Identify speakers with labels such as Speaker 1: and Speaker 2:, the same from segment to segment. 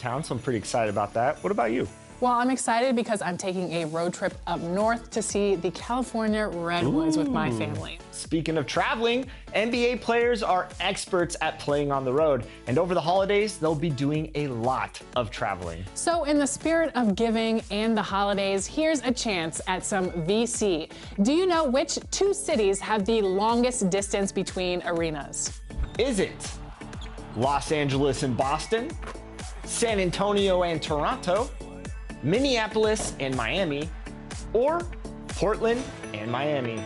Speaker 1: town, so I'm pretty excited about that. What about you?
Speaker 2: Well, I'm excited because I'm taking a road trip up north to see the California Redwoods with my family.
Speaker 1: Speaking of traveling, NBA players are experts at playing on the road, and over the holidays, they'll be doing a lot of traveling.
Speaker 2: So in the spirit of giving and the holidays, here's a chance at some VC. Do you know which two cities have the longest distance between arenas?
Speaker 1: Is it Los Angeles and Boston, San Antonio and Toronto, Minneapolis and Miami, or Portland and Miami?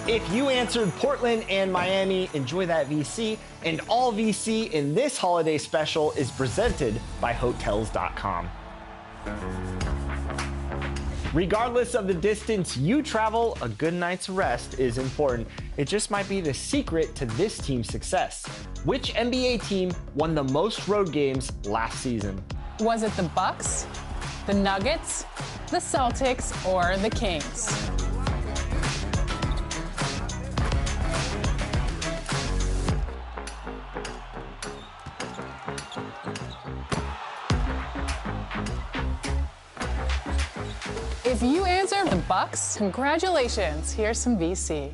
Speaker 1: If you answered Portland and Miami, enjoy that VC. And all VC in this holiday special is presented by Hotels.com. Regardless of the distance you travel, a good night's rest is important. It just might be the secret to this team's success. Which NBA team won the most road games last season?
Speaker 2: Was it the Bucks, the Nuggets, the Celtics, or the Kings? If you answer the Bucks, congratulations. Here's some VC.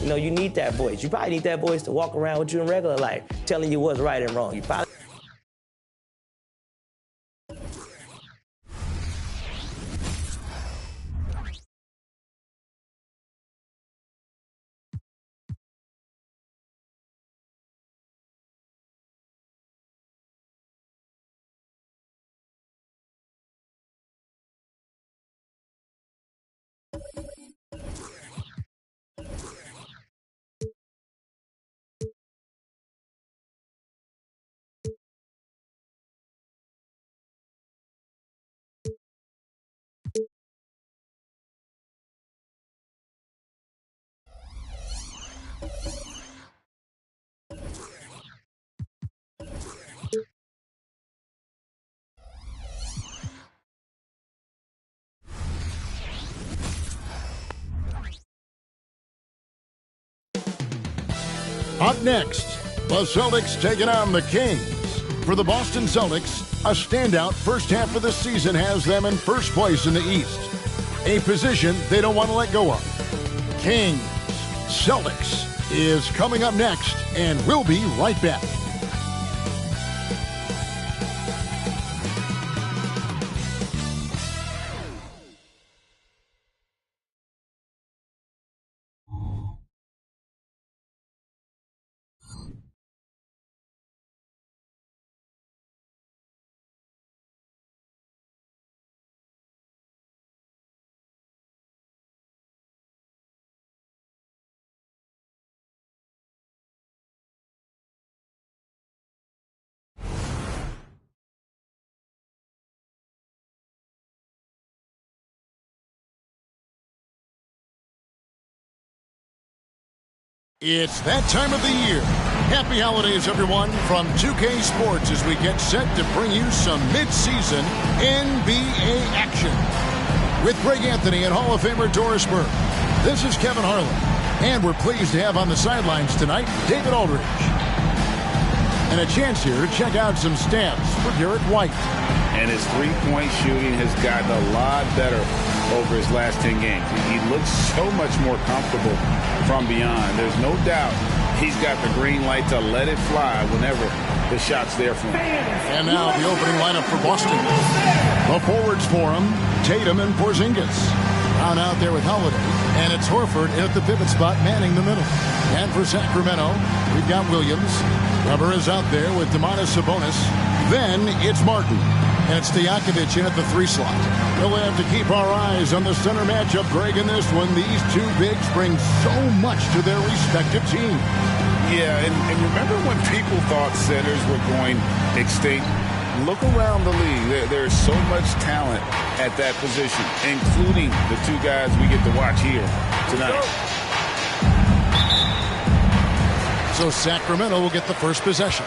Speaker 3: You know, you need that voice. You probably need that voice to walk around with you in regular life, telling you what's right and wrong. You probably
Speaker 4: Up next, the Celtics taking on the Kings. For the Boston Celtics, a standout first half of the season has them in first place in the East, a position they don't want to let go of. Kings Celtics is coming up next, and we'll be right back. It's that time of the year. Happy holidays, everyone, from 2K Sports as we get set to bring you some mid-season NBA action. With Greg Anthony and Hall of Famer Doris Burke, this is Kevin Harlan, and we're pleased to have on the sidelines tonight David Aldridge. And a chance here to check out some stats for Derek White.
Speaker 5: And his three-point shooting has gotten a lot better over his last 10 games. He looks so much more comfortable from beyond. There's no doubt he's got the green light to let it fly whenever the shot's there for him.
Speaker 4: And now the opening lineup for Boston. The forwards for him, Tatum and Porzingis. On out there with Holiday, and it's Horford at the pivot spot manning the middle. And for Sacramento, we've got Williams. Weber is out there with Domantas Sabonis. Then it's Martin. And it's Stojakovic in at the 3 slot. We'll have to keep our eyes on the center matchup, Greg, in this one. These two bigs bring so much to their respective teams.
Speaker 5: Yeah, and remember when people thought centers were going extinct? Look around the league. There's so much talent at that position, including the two guys we get to watch here tonight.
Speaker 4: So Sacramento will get the first possession.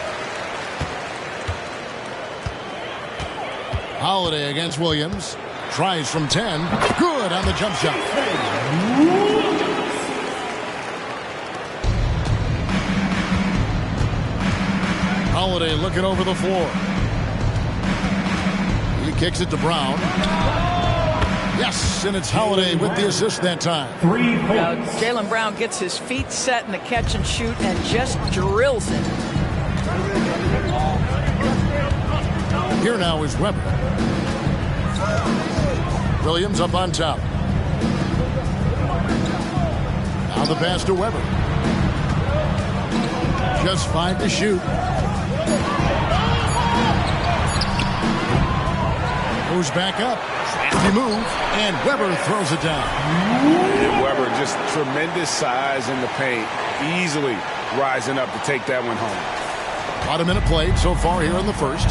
Speaker 4: Holiday against Williams. Tries from 10. Good on the jump shot. Holiday looking over the floor. He kicks it to Brown. Yes, and it's Holiday with the assist that time.
Speaker 6: 3 points. Jaylen Brown gets his feet set in the catch and shoot and just drills it.
Speaker 4: Here now is Weber. Williams up on top. Now the pass to Weber. Just 5 to shoot. Moves back up. He moves, and Weber throws it down.
Speaker 5: And Weber, just tremendous size in the paint, easily rising up to take that one home.
Speaker 4: About a minute played so far here in the first.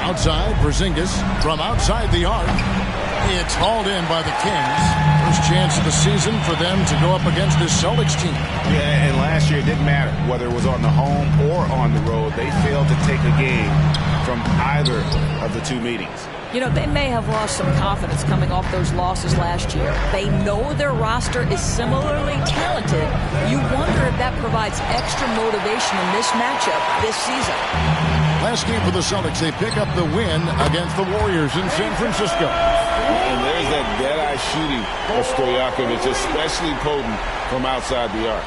Speaker 4: Outside, Porzingis from outside the arc. It's hauled in by the Kings. First chance of the season for them to go up against this Celtics team.
Speaker 5: Yeah, and last year it didn't matter whether it was on the home or on the road. They failed to take a game from either of the two meetings.
Speaker 6: You know, they may have lost some confidence coming off those losses last year. They know their roster is similarly talented. You wonder if that provides extra motivation in this matchup this season.
Speaker 4: Last game for the Celtics, they pick up the win against the Warriors in San Francisco.
Speaker 5: And there's that dead-eye shooting of Stojakovic, especially potent from outside the arc.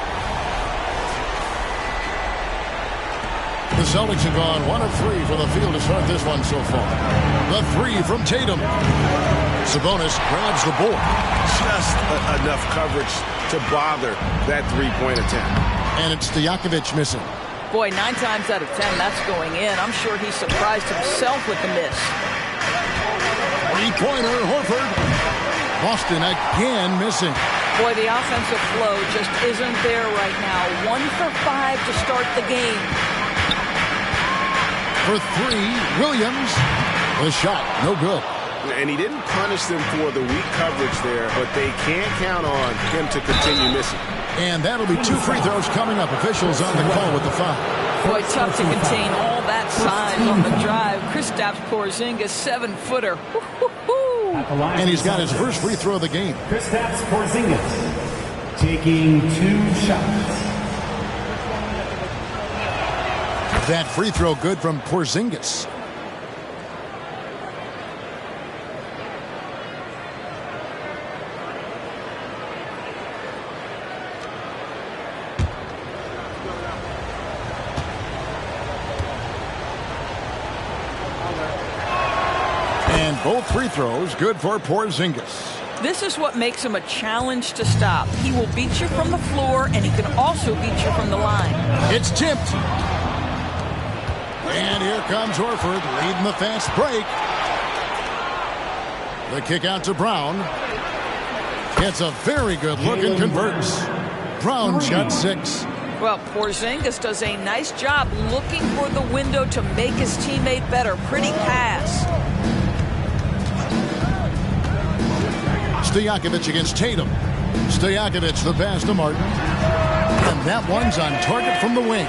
Speaker 4: The Celtics have gone 1 of 3 from the field to start this one so far. The 3 from Tatum. Sabonis grabs the board.
Speaker 5: Just enough coverage to bother that three-point attempt.
Speaker 4: And it's Stojakovic missing.
Speaker 6: Boy, 9 times out of 10, that's going in. I'm sure he surprised himself with the miss.
Speaker 4: Three-pointer, Horford. Boston again missing.
Speaker 6: Boy, the offensive flow just isn't there right now. 1 for 5 to start the game.
Speaker 4: For 3, Williams. The shot, no good.
Speaker 5: And he didn't punish them for the weak coverage there, but they can't count on him to continue missing.
Speaker 4: And that'll be 2 free throws coming up. Officials on the call with the foul.
Speaker 6: Boy, tough to contain all that size on the drive. Kristaps Porzingis, 7-footer.
Speaker 4: And he's got his first free throw of the game.
Speaker 7: Kristaps Porzingis taking 2 shots.
Speaker 4: That free throw good from Porzingis. And both free throws good for Porzingis.
Speaker 6: This is what makes him a challenge to stop. He will beat you from the floor, and he can also beat you from the line.
Speaker 4: It's tipped. And here comes Horford leading the fast break. The kick out to Brown. It's a very good look and converts. Brown's got 6.
Speaker 6: Well, Porzingis does a nice job looking for the window to make his teammate better. Pretty pass.
Speaker 4: Stojakovic against Tatum. Stojakovic the pass to Martin. And that one's on target from the wing.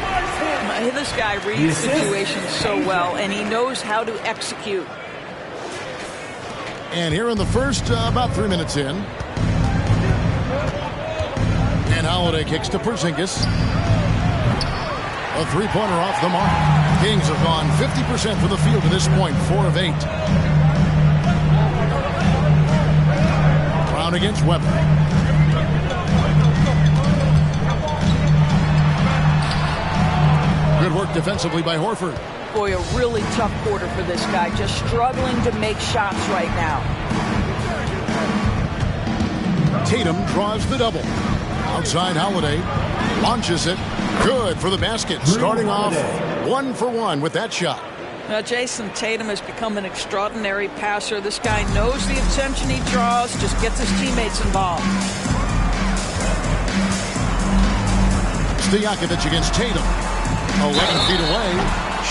Speaker 6: This guy reads situations so well, and he knows how to execute.
Speaker 4: And here in the first, about 3 minutes in. And Holiday kicks to Porzingis. A three-pointer off the mark. Kings have gone 50% from the field to this point, 4 of 8. Brown against Weber. Good work defensively by Horford.
Speaker 6: Boy, a really tough quarter for this guy. Just struggling to make shots right now.
Speaker 4: Tatum draws the double. Outside Holiday. Launches it. Good for the basket. Starting off 1 for 1 with that shot.
Speaker 6: Now, Jason Tatum has become an extraordinary passer. This guy knows the attention he draws, just gets his teammates involved.
Speaker 4: Stojakovic against Tatum. 11 feet away.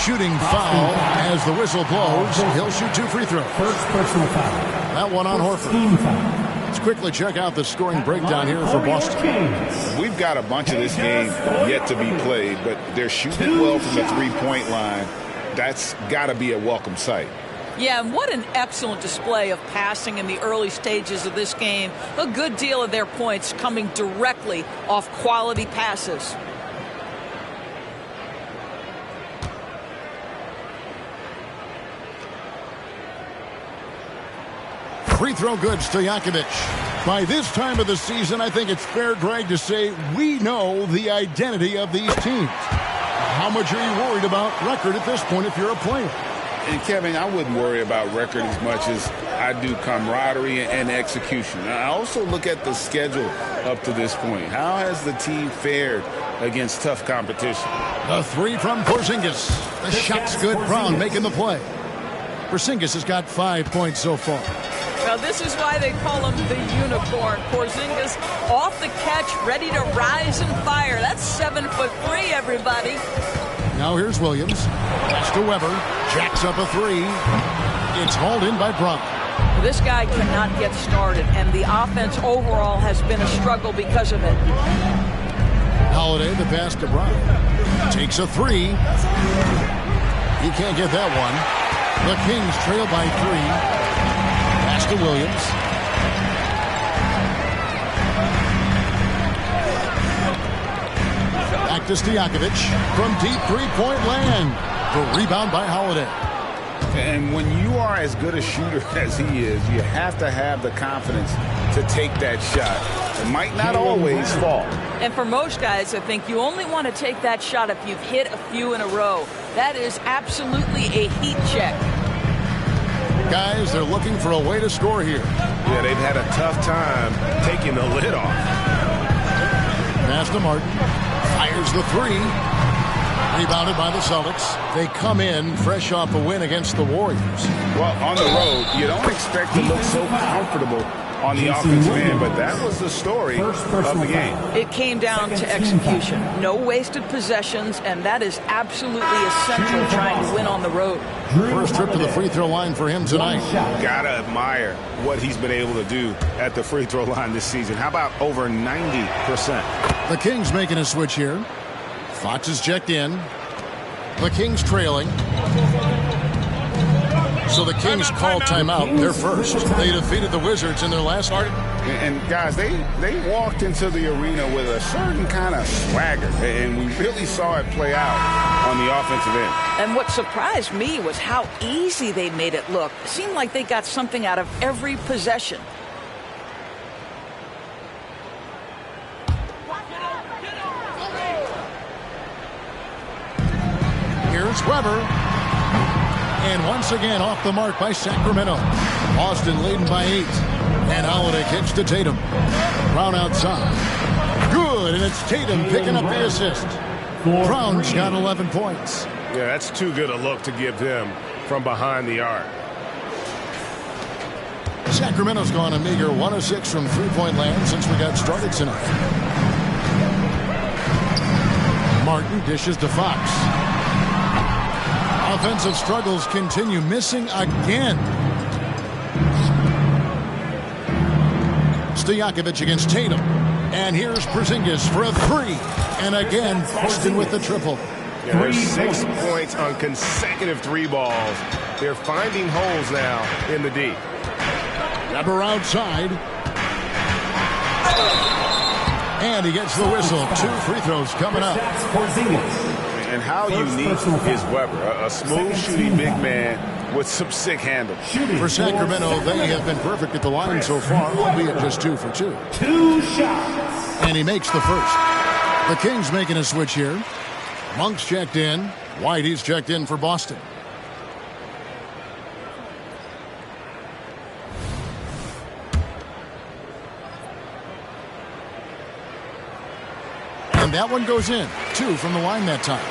Speaker 4: Shooting foul as the whistle blows. He'll shoot 2 free throws.
Speaker 7: First personal foul.
Speaker 4: That one on Horford.
Speaker 7: Team foul.
Speaker 4: Let's quickly check out the scoring breakdown here for Boston.
Speaker 5: We've got a bunch of this game yet to be played, but they're shooting well from the three-point line. That's got to be a welcome sight.
Speaker 6: Yeah, and what an excellent display of passing in the early stages of this game. A good deal of their points coming directly off quality passes.
Speaker 4: Free throw good, Stojakovic. By this time of the season, I think it's fair, Greg, to say we know the identity of these teams. How much are you worried about record at this point if you're a player?
Speaker 5: And, Kevin, I wouldn't worry about record as much as I do camaraderie and execution. I also look at the schedule up to this point. How has the team fared against tough competition?
Speaker 4: The three from Porzingis. The shot's good. Brown making the play. Porzingis has got 5 points so far.
Speaker 6: Well, this is why they call him the unicorn. Porzingis off the catch, ready to rise and fire. That's 7'3", everybody.
Speaker 4: Now here's Williams. Pass to Weber. Jacks up a three. It's hauled in by Brown.
Speaker 6: This guy cannot get started, and the offense overall has been a struggle because of it.
Speaker 4: Holiday, the pass to Brown. Takes a three. He can't get that one. The Kings trail by 3. Pass to Williams. Back to Stojakovic from deep three-point land. The rebound by Holiday.
Speaker 5: And when you are as good a shooter as he is, you have to have the confidence to take that shot. It might not always fall.
Speaker 6: And for most guys, I think you only want to take that shot if you've hit a few in a row. That is absolutely a heat check.
Speaker 4: Guys, they're looking for a way to score here.
Speaker 8: Yeah, they've had a tough time taking the lid off.
Speaker 4: Pass to Martin. Fires the three. Rebounded by the Celtics. They come in fresh off a win against the Warriors.
Speaker 5: Well, on the road, you don't expect to look so comfortable on the offensive end, but that was the story of the game.
Speaker 6: It came down to execution. No wasted possessions, and that is absolutely essential trying to win on the road.
Speaker 4: First trip to the free throw line for him tonight.
Speaker 8: Gotta admire what he's been able to do at the free throw line this season. How about over 90%?
Speaker 4: The Kings making a switch here. Fox is checked in. The Kings trailing. So the Kings call timeout. They're first. They defeated the Wizards in their last start.
Speaker 5: And guys, they walked into the arena with a certain kind of swagger, and we really saw it play out on the offensive end.
Speaker 6: And what surprised me was how easy they made it look. It seemed like they got something out of every possession.
Speaker 4: Here's Weber. And once again off the mark by Sacramento. Boston leading by 8. And Holiday kicks to Tatum. Brown outside. Good, and it's Tatum picking up the assist. Brown's got 11 points.
Speaker 8: Yeah, that's too good a look to give him from behind the arc.
Speaker 4: Sacramento's gone a meager 1 of 6 from three-point land since we got started tonight. Martin dishes to Fox. Offensive struggles continue, missing again. Stojakovic against Tatum. And here's Porzingis for a three. And again, Boston with the triple.
Speaker 8: Yeah, there's 6 points on consecutive 3 balls. They're finding holes now in the D.
Speaker 4: Weber outside. And he gets the whistle. 2 free throws coming up.
Speaker 5: And how unique is Weber? A smooth shooting big man with some sick handle.
Speaker 4: For Sacramento, they have been perfect at the line so far, albeit just 2 for 2.
Speaker 7: 2 shots.
Speaker 4: And he makes the first. The Kings making a switch here. Monk's checked in. White, he's checked in for Boston. And that one goes in. 2 from the line that time.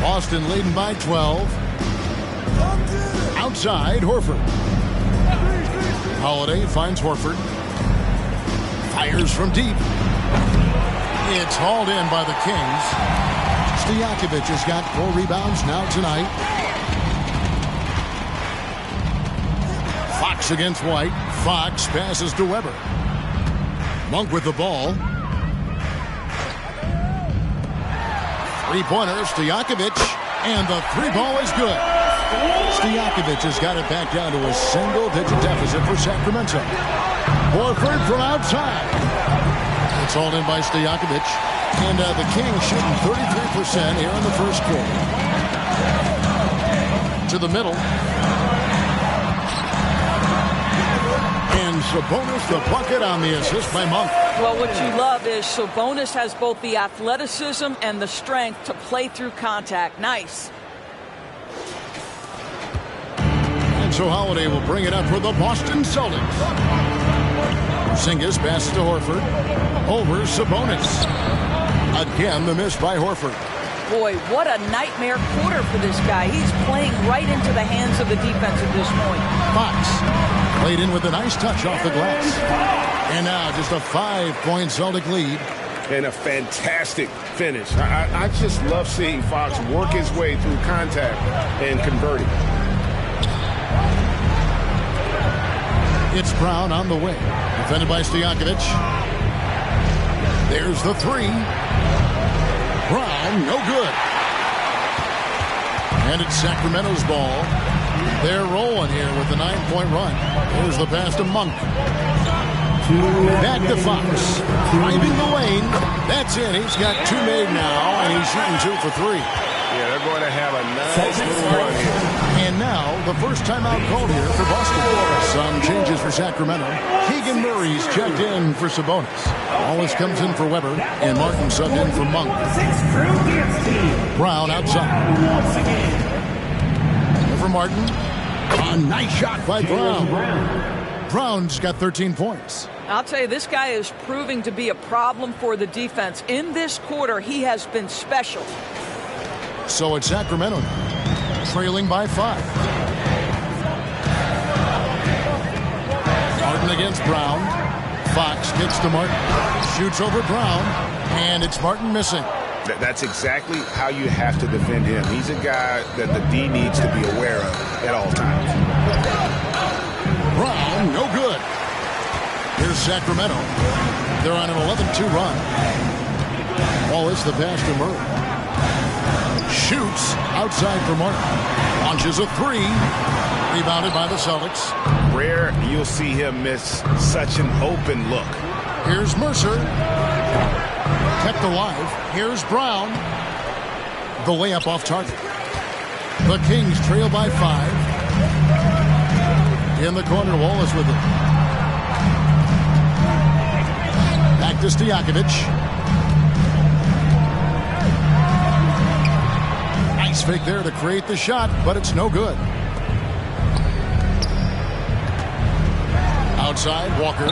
Speaker 4: Boston leading by 12. Outside, Horford. Holiday finds Horford. Fires from deep. It's hauled in by the Kings. Stojakovic has got 4 rebounds now tonight. Fox against White. Fox passes to Weber. Monk with the ball. Three-pointer, Stojakovic, and the 3-ball is good. Stojakovic has got it back down to a single-digit deficit for Sacramento. Horford from outside. It's hauled in by Stojakovic, and the Kings shooting 33% here in the first quarter. To the middle. And Sabonis the bucket on the assist by Monk.
Speaker 6: Well, what you love is Sabonis has both the athleticism and the strength to play through contact. Nice.
Speaker 4: And so Holiday will bring it up for the Boston Celtics. Porzingis passes to Horford. Over Sabonis. Again, the miss by Horford.
Speaker 6: Boy, what a nightmare quarter for this guy. He's playing right into the hands of the defense at this point.
Speaker 4: Fox played in with a nice touch off the glass. And now just a 5-point Celtic lead.
Speaker 8: And a fantastic finish. I just love seeing Fox work his way through contact and converting.
Speaker 4: It's Brown on the way. Defended by Stojakovic. There's the three. Brown, no good. And it's Sacramento's ball. They're rolling here with the 9-point run. There's the pass to Monk. Back to Fox. Driving the lane. That's it. He's got two made now, and he's shooting 2 for 3.
Speaker 8: Yeah, they're going to have a nice little run here.
Speaker 4: And now, the first timeout called here for Boston. Some changes for Sacramento. Keegan Murray's checked in for Sabonis. Wallace comes in for Weber, and Martin subbed in for Monk. Brown outside. For Martin. A nice shot by Brown. Brown's got 13 points.
Speaker 6: I'll tell you, this guy is proving to be a problem for the defense. In this quarter, he has been special.
Speaker 4: So it's Sacramento now, trailing by 5. Martin against Brown. Fox kicks to Martin. Shoots over Brown. And it's Martin missing.
Speaker 8: That's exactly how you have to defend him. He's a guy that the D needs to be aware of at all times.
Speaker 4: Brown, no good. Here's Sacramento. They're on an 11-2 run. Wallace the pass to Murray. Shoots outside for Martin. Launches a 3. Rebounded by the Celtics.
Speaker 8: Rare you'll see him miss such an open look.
Speaker 4: Here's Mercer. Kept alive. Here's Brown. The layup off target. The Kings trail by 5. In the corner, Wallace with it. Back to Stojakovic. Nice fake there to create the shot, but it's no good. Outside, Walker.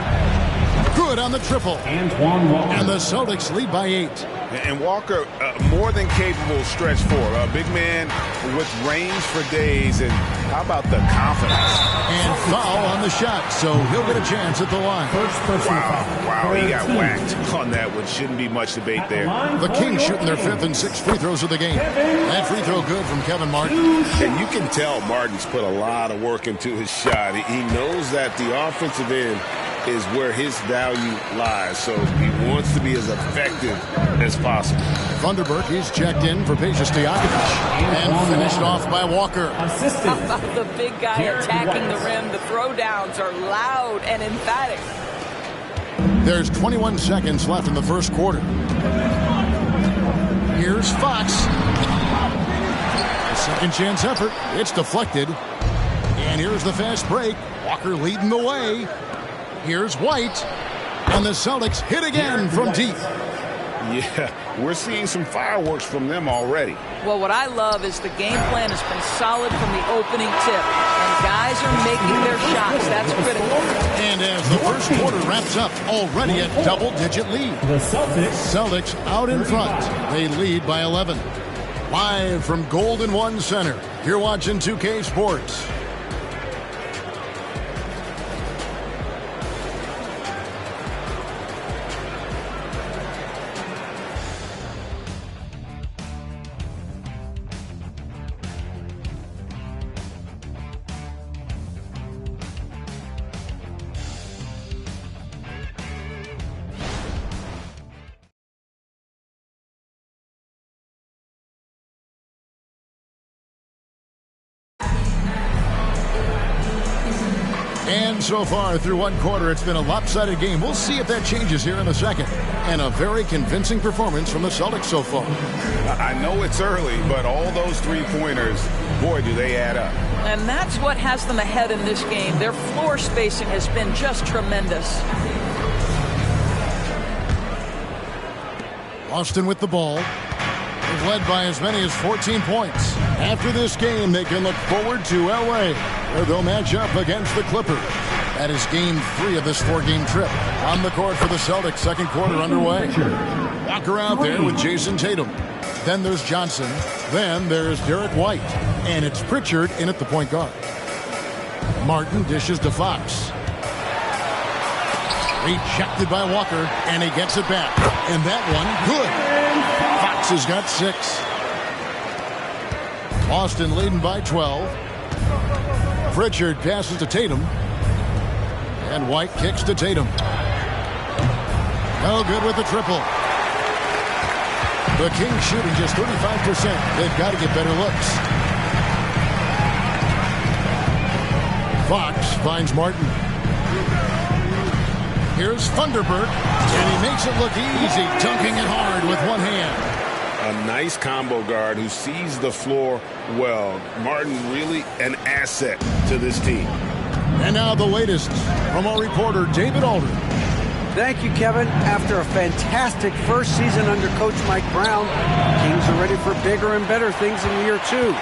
Speaker 4: Good on the triple.
Speaker 7: Antoine Walker.
Speaker 4: And the Celtics lead by 8.
Speaker 8: And Walker, more than capable stretch 4. A big man with range for days. And how about the confidence?
Speaker 4: And foul on the shot, so he'll get a chance at the line.
Speaker 8: Wow, he got whacked on that one. Shouldn't be much debate there.
Speaker 4: The Kings shooting their 5th and 6th free throws of the game. That free throw good from Kevin Martin.
Speaker 8: And you can tell Martin's put a lot of work into his shot. He knows that the offensive end is where his value lies, so he wants to be as effective as possible.
Speaker 4: Thunderberg is checked in for Peja Stojakovic and finished off by Walker.
Speaker 6: How about the big guy attacking the rim? The throwdowns are loud and emphatic.
Speaker 4: There's 21 seconds left in the first quarter. Here's Fox. A second chance effort. It's deflected. And here's the fast break. Walker leading the way. Here's White. And the Celtics hit again from deep.
Speaker 8: Yeah, we're seeing some fireworks from them already.
Speaker 6: Well, what I love is the game plan has been solid from the opening tip. And guys are making their shots. That's critical.
Speaker 4: And as the first quarter wraps up, already a double-digit lead.
Speaker 7: The
Speaker 4: Celtics out in front. They lead by 11. Live from Golden One Center, you're watching 2K Sports. And so far through one quarter, it's been a lopsided game. We'll see if that changes here in a second. And a very convincing performance from the Celtics so far.
Speaker 8: I know it's early, but all those three-pointers, boy, do they add up.
Speaker 6: And that's what has them ahead in this game. Their floor spacing has been just tremendous.
Speaker 4: Boston with the ball. They've led by as many as 14 points. After this game, they can look forward to L.A., where they'll match up against the Clippers. That is game 3 of this 4-game trip. On the court for the Celtics, second quarter underway. Walker out there with Jason Tatum. Then there's Johnson. Then there's Derek White. And it's Pritchard in at the point guard. Martin dishes to Fox. Rejected by Walker, and he gets it back. And that one, good. Fox has got 6. Boston leading by 12. Pritchard passes to Tatum. And White kicks to Tatum. No good with the triple. The Kings shooting just 35%. They've got to get better looks. Fox finds Martin. Here's Thunderbird, and he makes it look easy, dunking it hard with one hand.
Speaker 8: A nice combo guard who sees the floor well. Martin really an asset to this team.
Speaker 4: And now the latest from our reporter, David Alder.
Speaker 9: Thank you, Kevin. After a fantastic first season under Coach Mike Brown, Kings are ready for bigger and better things in year 2.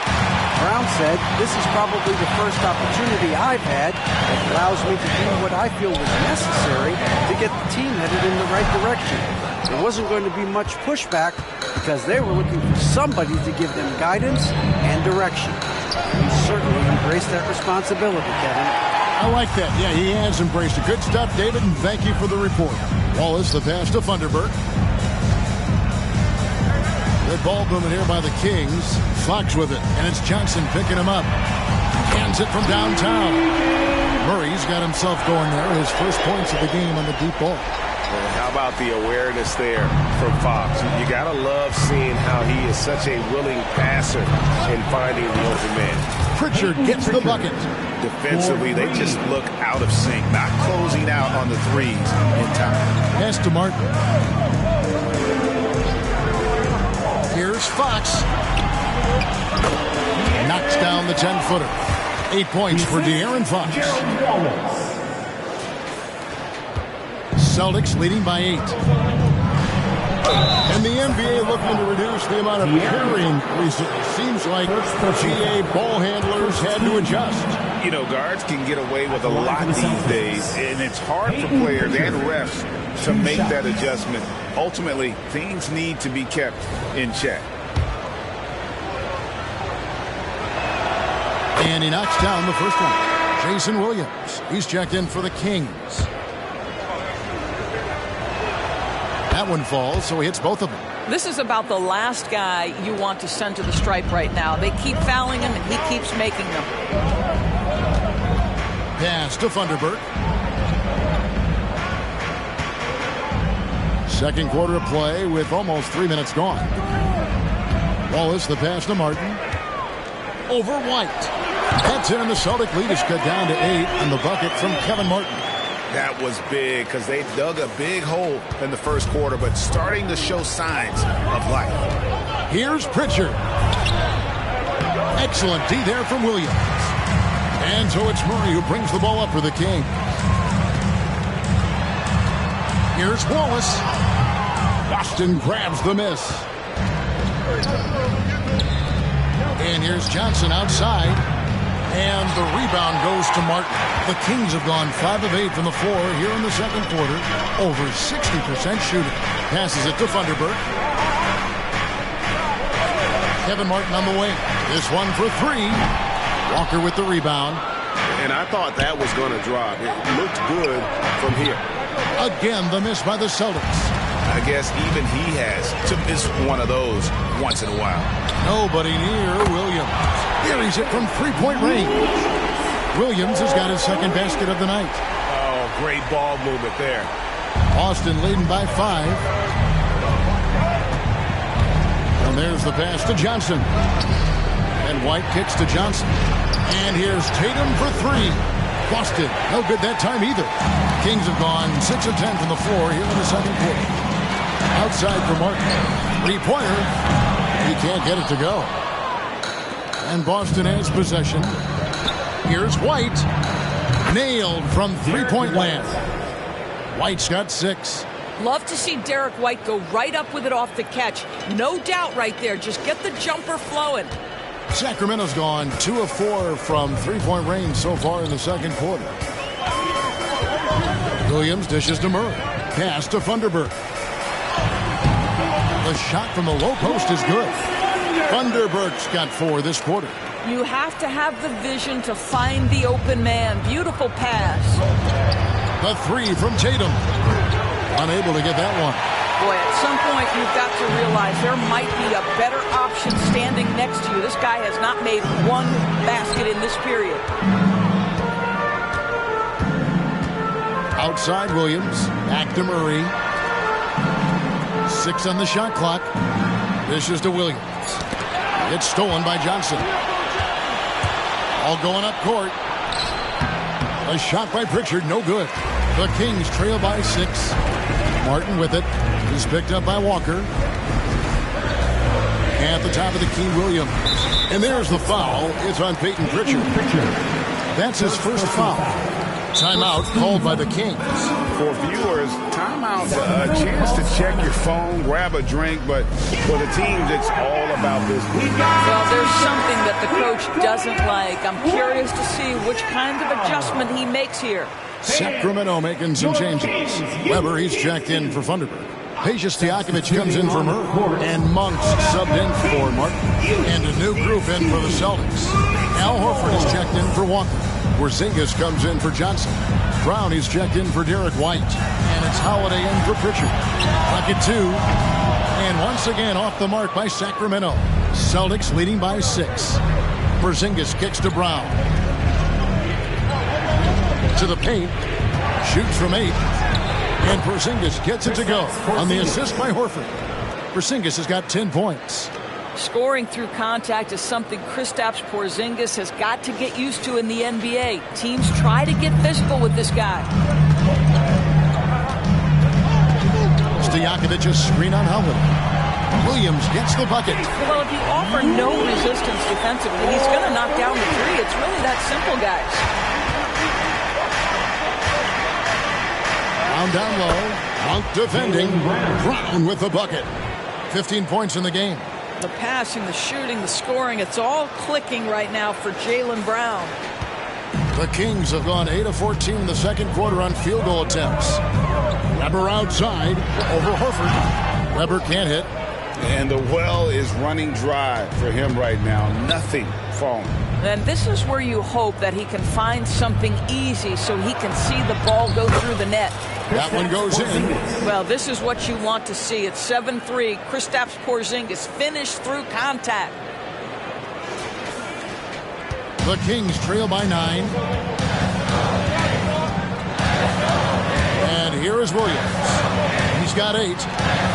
Speaker 9: Brown said, "This is probably the first opportunity I've had that allows me to do what I feel was necessary to get the team headed in the right direction." There wasn't going to be much pushback because they were looking for somebody to give them guidance and direction. He certainly embraced that responsibility, Kevin.
Speaker 4: I like that. Yeah, he has embraced it. Good stuff, David, and thank you for the report. Wallace, the pass to Thunderbird. Good ball movement here by the Kings. Fox with it, and it's Johnson picking him up. Hands it from downtown. Murray's got himself going there. His first points of the game on the deep ball.
Speaker 8: Well, how about the awareness there from Fox? You got to love seeing how he is such a willing passer in finding the open man.
Speaker 4: Pritchard gets the bucket.
Speaker 8: Defensively, they just look out of sync, not closing out on the threes in time.
Speaker 4: Pass to Martin. Here's Fox. Knocks down the 10-footer. 8 points for De'Aaron Fox. Celtics leading by 8. And the NBA looking to reduce the amount of carrying recently. Seems like GA ball handlers had to adjust.
Speaker 5: You know, guards can get away with a lot these days, and it's hard for players and refs to make that adjustment. Ultimately, things need to be kept in check.
Speaker 4: And he knocks down the first one. Jason Williams. He's checked in for the Kings. That one falls, so he hits both of them.
Speaker 6: This is about the last guy you want to send to the stripe right now. They keep fouling him, and he keeps making them.
Speaker 4: Pass to Thunderbird. Second quarter of play with almost 3 minutes gone. Wallace, the pass to Martin. Over White. That's it, and the Celtic lead is cut down to 8 on the bucket from Kevin Martin.
Speaker 5: That was big because they dug a big hole in the first quarter, but starting to show signs of life.
Speaker 4: Here's Pritchard. Excellent D there from Williams. And so it's Murray who brings the ball up for the Kings. Here's Wallace. Boston grabs the miss. And here's Johnson outside. And the rebound goes to Martin. The Kings have gone 5 of 8 from the floor here in the second quarter. Over 60% shooting. Passes it to Thunderbird. Kevin Martin on the wing. This one for 3. Walker with the rebound.
Speaker 8: And I thought that was going to drop. It looked good from here.
Speaker 4: Again, the miss by the Celtics.
Speaker 5: I guess even he has to miss one of those once in a while.
Speaker 4: Nobody near Williams. Here he's hit from 3-point range. Williams has got his second basket of the night.
Speaker 5: Oh, great ball movement there.
Speaker 4: Boston leading by 5. And there's the pass to Johnson. And White kicks to Johnson. And here's Tatum for 3. Boston, no good that time either. Kings have gone 6 of 10 from the floor here in the second quarter. Outside for Martin. 3-pointer. He can't get it to go. And Boston has possession. Here's White. Nailed from three-point land. White's got 6.
Speaker 6: Love to see Derek White go right up with it off the catch. No doubt right there. Just get the jumper flowing.
Speaker 4: Sacramento's gone 2 of 4 from three-point range so far in the second quarter. Williams dishes to Murray. Pass to Funderburk. The shot from the low post is good. Funderburk's got 4 this quarter.
Speaker 6: You have to have the vision to find the open man. Beautiful pass.
Speaker 4: The 3 from Tatum. Unable to get that one.
Speaker 6: Boy, at some point you've got to realize there might be a better option standing next to you. This guy has not made one basket in this period.
Speaker 4: Outside Williams. Back to Murray. 6 on the shot clock. This is to Williams. It's stolen by Johnson. All going up court. A shot by Pritchard, no good. The Kings trail by 6. Martin with it. He's picked up by Walker. At the top of the key, Williams. And there's the foul. It's on Peyton Pritchard. That's his first foul. Timeout called by the Kings.
Speaker 5: For viewers, timeout, a chance to check your phone, grab a drink, but for the teams, it's all about this.
Speaker 6: Well, there's something that the coach doesn't like. I'm curious to see which kind of adjustment he makes here.
Speaker 4: Sacramento making some changes. Weber, he's checked in for Funderburk. Pejus Stojakovic comes in for Murray. And Monk's subbed in for Martin. And a new group in for the Celtics. Al Horford is checked in for Walker. Porzingis comes in for Johnson. Brown, he's checked in for Derek White. And it's Holiday in for Pritchard. Bucket 2. And once again off the mark by Sacramento. Celtics leading by 6. Porzingis kicks to Brown. To the paint. Shoots from 8. And Porzingis gets it to go on the assist by Horford. Porzingis has got 10 points.
Speaker 6: Scoring through contact is something Kristaps Porzingis has got to get used to in the NBA. Teams try to get physical with this guy.
Speaker 4: Stojakovic's screen on Holiday. Williams gets the bucket.
Speaker 6: Well, if you offer no resistance defensively, he's going to knock down the 3. It's really that simple, guys.
Speaker 4: Down low. Monk defending. Brown with the bucket. 15 points in the game.
Speaker 6: The passing, the shooting, the scoring, it's all clicking right now for Jaylen Brown.
Speaker 4: The Kings have gone 8 of 14 in the second quarter on field goal attempts. Weber outside over Horford. Weber can't hit.
Speaker 5: And the well is running dry for him right now. Nothing falling.
Speaker 6: And this is where you hope that he can find something easy so he can see the ball go through the net.
Speaker 4: That one goes in.
Speaker 6: Well, this is what you want to see. It's 7-3. Kristaps Porzingis finished through contact.
Speaker 4: The Kings trail by 9. And here is Williams. He's got 8.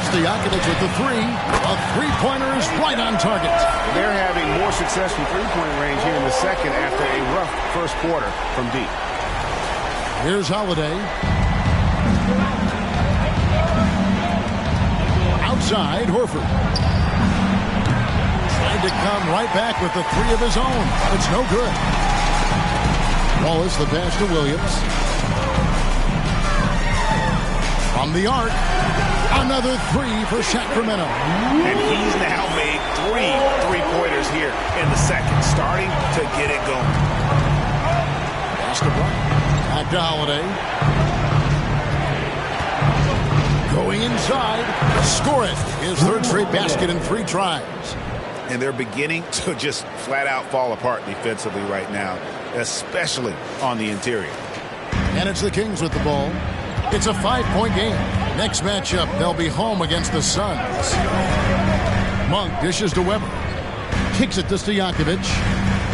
Speaker 4: Stojakovic with the 3. A three-pointer is right on target.
Speaker 5: They're having more success from three-point range here in the second after a rough first quarter from deep.
Speaker 4: Here's Holiday. Outside, Horford. Trying to come right back with the 3 of his own. It's no good. Wallace the pass to Williams. From the arc. Another 3 for Sacramento.
Speaker 10: And he's now made 3 three-pointers here in the second, starting to get it going.
Speaker 4: Pass to Brown. Back to Holiday. Going inside. Score it. His third straight basket in 3 tries.
Speaker 5: And they're beginning to just flat-out fall apart defensively right now, especially on the interior.
Speaker 4: And it's the Kings with the ball. It's a 5-point game. Next matchup, they'll be home against the Suns. Monk dishes to Weber. Kicks it to Stojakovic.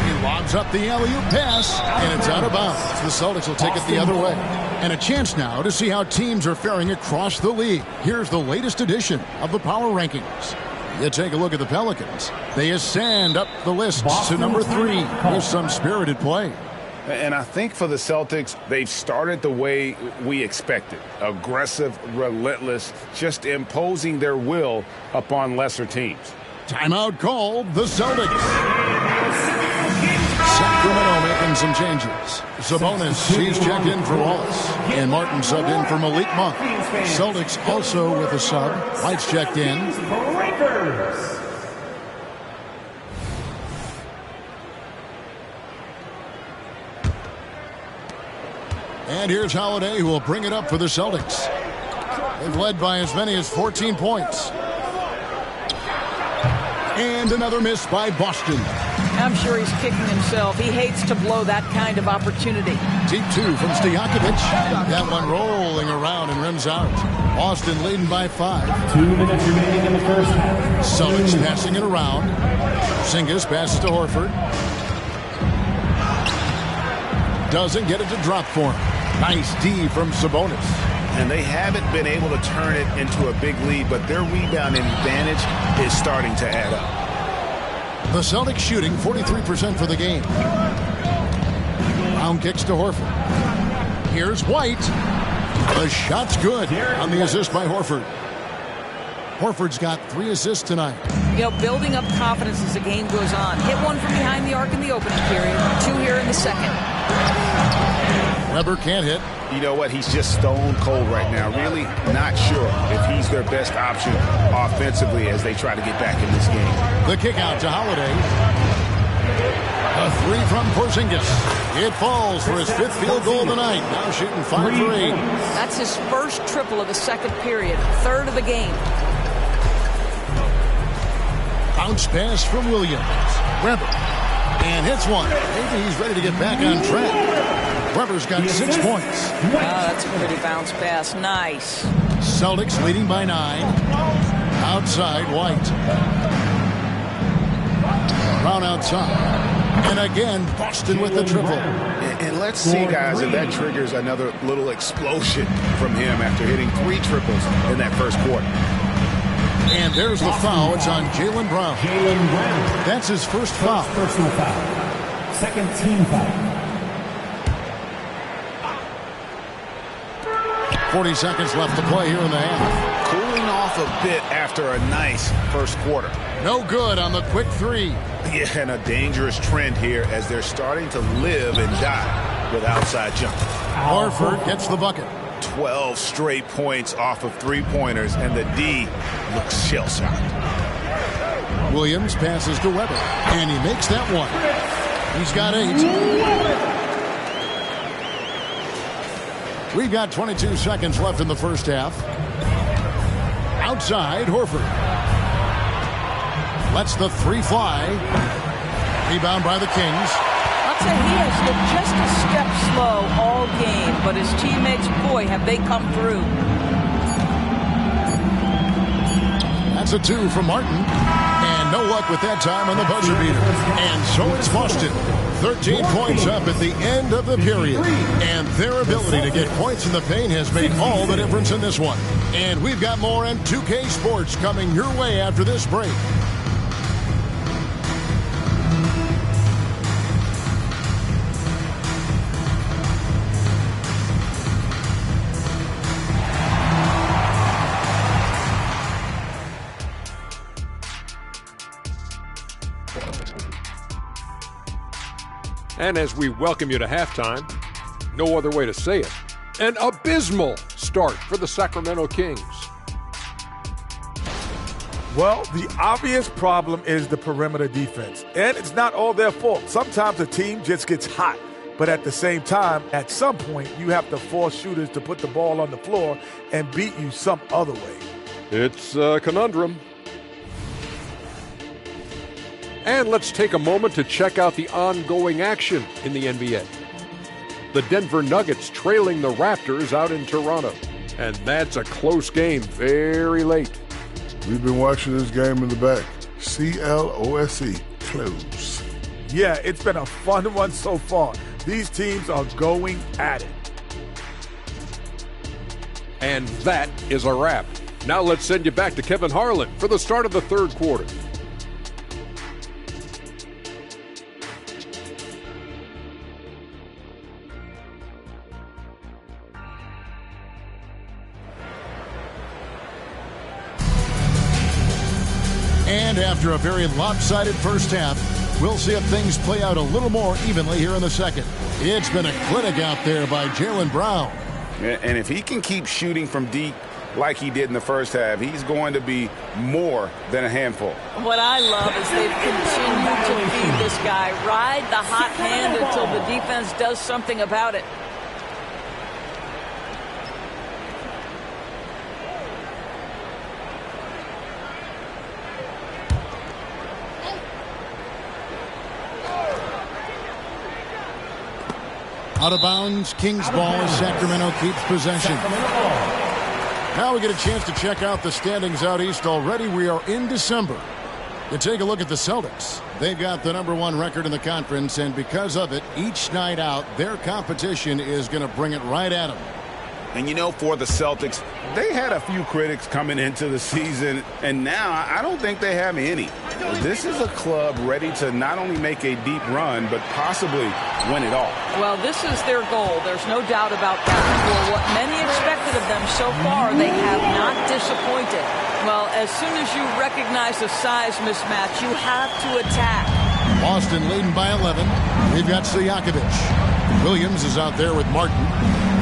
Speaker 4: He lobs up the alley-oop pass, and it's out of bounds. The Celtics will take it the other way. And a chance now to see how teams are faring across the league. Here's the latest edition of the Power Rankings. You take a look at the Pelicans. They ascend up the list to number 3 with some spirited play.
Speaker 5: And I think for the Celtics, they've started the way we expected. Aggressive, relentless, just imposing their will upon lesser teams.
Speaker 4: Timeout called. The Celtics. Sacramento making some changes. Sabonis, he's checked in for Wallace. And Martin subbed in for Malik Monk. Celtics also with a sub. White's checked in. And here's Holiday, who will bring it up for the Celtics. They've led by as many as 14 points. And another miss by Boston.
Speaker 6: I'm sure he's kicking himself. He hates to blow that kind of opportunity.
Speaker 4: Deep two from Stojakovic. That one rolling around and rims out. Boston leading by 5.
Speaker 7: 2 minutes remaining in the first half.
Speaker 4: Celtics passing it around. Porzingis passes to Horford. Doesn't get it to drop for him. Nice D from Sabonis.
Speaker 5: And they haven't been able to turn it into a big lead, but their rebounding advantage is starting to add up.
Speaker 4: The Celtics shooting 43% for the game. Brown kicks to Horford. Here's White. The shot's good on the assist by Horford. Horford's got 3 assists tonight.
Speaker 6: You know, building up confidence as the game goes on. Hit one from behind the arc in the opening period. 2 here in the second.
Speaker 4: Weber can't hit.
Speaker 5: You know what? He's just stone cold right now. Really not sure if he's their best option offensively as they try to get back in this game.
Speaker 4: The kick out to Holiday. A 3 from Porzingis. It falls for his 5th field goal of the night. Now shooting 5 for 8.
Speaker 6: That's his first triple of the second period. 3rd of the game.
Speaker 4: Bounce pass from Williams. Weber. And hits one. Maybe he's ready to get back on track. Weber's got 6 points.
Speaker 6: That's a pretty bounce pass. Nice.
Speaker 4: Celtics leading by 9. Outside, White. Brown outside. And again, Boston with the triple.
Speaker 5: And let's see, guys, if that triggers another little explosion from him after hitting 3 triples in that first quarter.
Speaker 4: And there's the foul. It's on Jaylen Brown. That's his first foul.
Speaker 7: Personal foul. Second team foul.
Speaker 4: 40 seconds left to play here in the half.
Speaker 5: Cooling off a bit after a nice first quarter.
Speaker 4: No good on the quick 3.
Speaker 5: Yeah, and a dangerous trend here as they're starting to live and die with outside jump.
Speaker 4: Horford gets the bucket.
Speaker 5: 12 straight points off of 3-pointers, and the D looks shell-shocked.
Speaker 4: Williams passes to Weber, and he makes that one. He's got 8. We've got 22 seconds left in the first half. Outside, Horford. Lets the 3 fly. Rebound by the Kings.
Speaker 6: I'll say he has looked just a step slow all game, but his teammates, boy, have they come through.
Speaker 4: That's a 2 from Martin. And no luck with that time on the buzzer beater. And so it's Boston. 13 points up at the end of the period. And their ability to get points in the paint has made all the difference in this one. And we've got more M2K Sports coming your way after this break.
Speaker 11: And as we welcome you to halftime, no other way to say it, an abysmal start for the Sacramento Kings.
Speaker 12: Well, the obvious problem is the perimeter defense, and it's not all their fault. Sometimes a team just gets hot, but at the same time, at some point, you have to force shooters to put the ball on the floor and beat you some other way.
Speaker 11: It's a conundrum. And let's take a moment to check out the ongoing action in the NBA. The Denver Nuggets trailing the Raptors out in Toronto. And that's a close game, very late.
Speaker 13: We've been watching this game in the back. CLOSE, close.
Speaker 12: Yeah, it's been a fun one so far. These teams are going at it.
Speaker 11: And that is a wrap. Now let's send you back to Kevin Harlan for the start of the third quarter.
Speaker 4: And after a very lopsided first half, We'll see if things play out a little more evenly here in the second. It's been a clinic out there by Jaylen Brown.
Speaker 5: And if he can keep shooting from deep like he did in the first half, he's going to be more than a handful.
Speaker 6: What I love is they've continued to feed this guy. Ride the hot hand until the defense does something about it.
Speaker 4: Out of bounds, Kings ball as Sacramento keeps possession. Now we get a chance to check out the standings out east already. We are in December. You take a look at the Celtics. They've got the #1 record in the conference, and because of it, each night out, their competition is going to bring it right at them.
Speaker 5: And you know, for the Celtics, they had a few critics coming into the season, and now I don't think they have any. This is a club ready to not only make a deep run, but possibly win it all.
Speaker 6: Well, this is their goal. There's no doubt about that. For what many expected of them so far, they have not disappointed. Well, as soon as you recognize a size mismatch, you have to attack.
Speaker 4: Boston leading by 11. We've got Stojakovic. Williams is out there with Martin.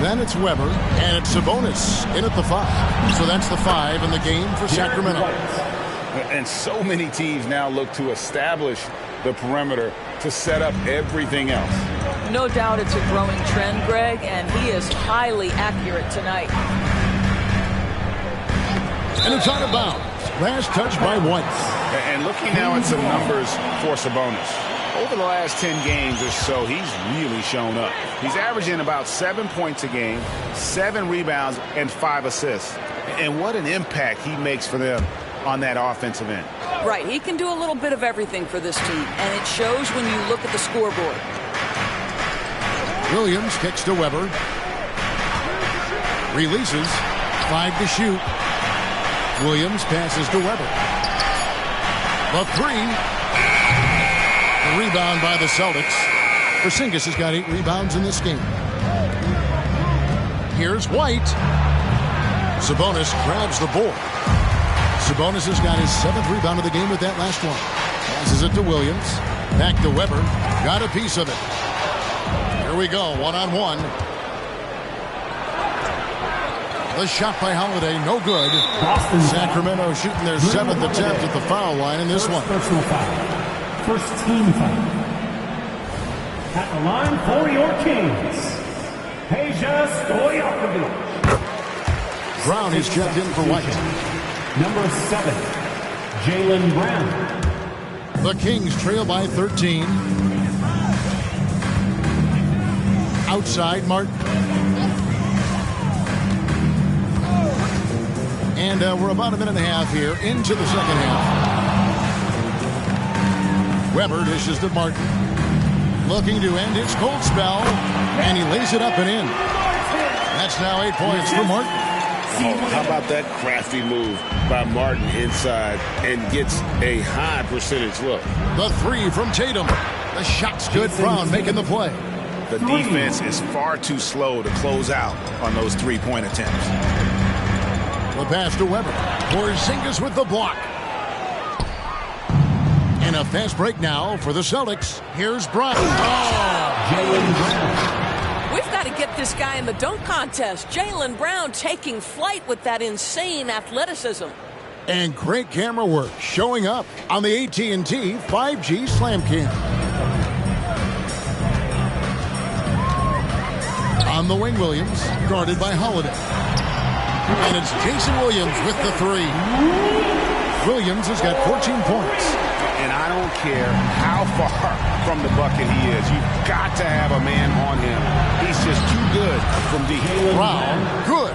Speaker 4: Then it's Weber, and it's Sabonis in at the 5. So that's the 5 in the game for Sacramento.
Speaker 5: And so many teams now look to establish the perimeter to set up everything else.
Speaker 6: No doubt it's a growing trend, Greg, and he is highly accurate tonight.
Speaker 4: And it's out of bounds. Last touch by White.
Speaker 5: And looking now at some numbers for Sabonis. Over the last 10 games or so, he's really shown up. He's averaging about 7 points a game, 7 rebounds, and 5 assists. And what an impact he makes for them on that offensive end.
Speaker 6: Right, he can do a little bit of everything for this team, and it shows when you look at the scoreboard.
Speaker 4: Williams kicks to Weber. Releases. 5 to shoot. Williams passes to Weber. The 3. The rebound by the Celtics. Porzingis has got 8 rebounds in this game. Here's White. Sabonis grabs the board. Sabonis has got his 7th rebound of the game with that last one. Passes it to Williams. Back to Weber. Got a piece of it. Here we go, one-on-one. The shot by Holiday, no good.
Speaker 7: Boston.
Speaker 4: Sacramento shooting their 7th attempt at the foul line in this one.
Speaker 7: Personal foul. First team foul. At the line for your Kings, Peja Stojakovic.
Speaker 4: Brown is checked in for White.
Speaker 7: Number 7, Jaylen Brown.
Speaker 4: The Kings trail by 13. Outside, Martin. And we're about a minute and a half here into the second half. Weber dishes to Martin. Looking to end his cold spell. And he lays it up and in. That's now 8 points for Martin.
Speaker 8: Oh, how about that crafty move by Martin inside and gets a high percentage look.
Speaker 4: The 3 from Tatum. The shot's good. Brown making the play.
Speaker 5: The defense is far too slow to close out on those 3-point attempts.
Speaker 4: The pass to Weber. Porzingis with the block. And a fast break now for the Celtics. Here's Brown.
Speaker 6: We've got to get this guy in the dunk contest. Jaylen Brown taking flight with that insane athleticism.
Speaker 4: And great camera work showing up on the AT&T 5G Slam Cam. On the wing, Williams, guarded by Holiday. And it's Jason Williams with the 3. Williams has got 14 points.
Speaker 5: And I don't care how far from the bucket he is. You've got to have a man on him. He's just too good from deep.
Speaker 4: Brown, good.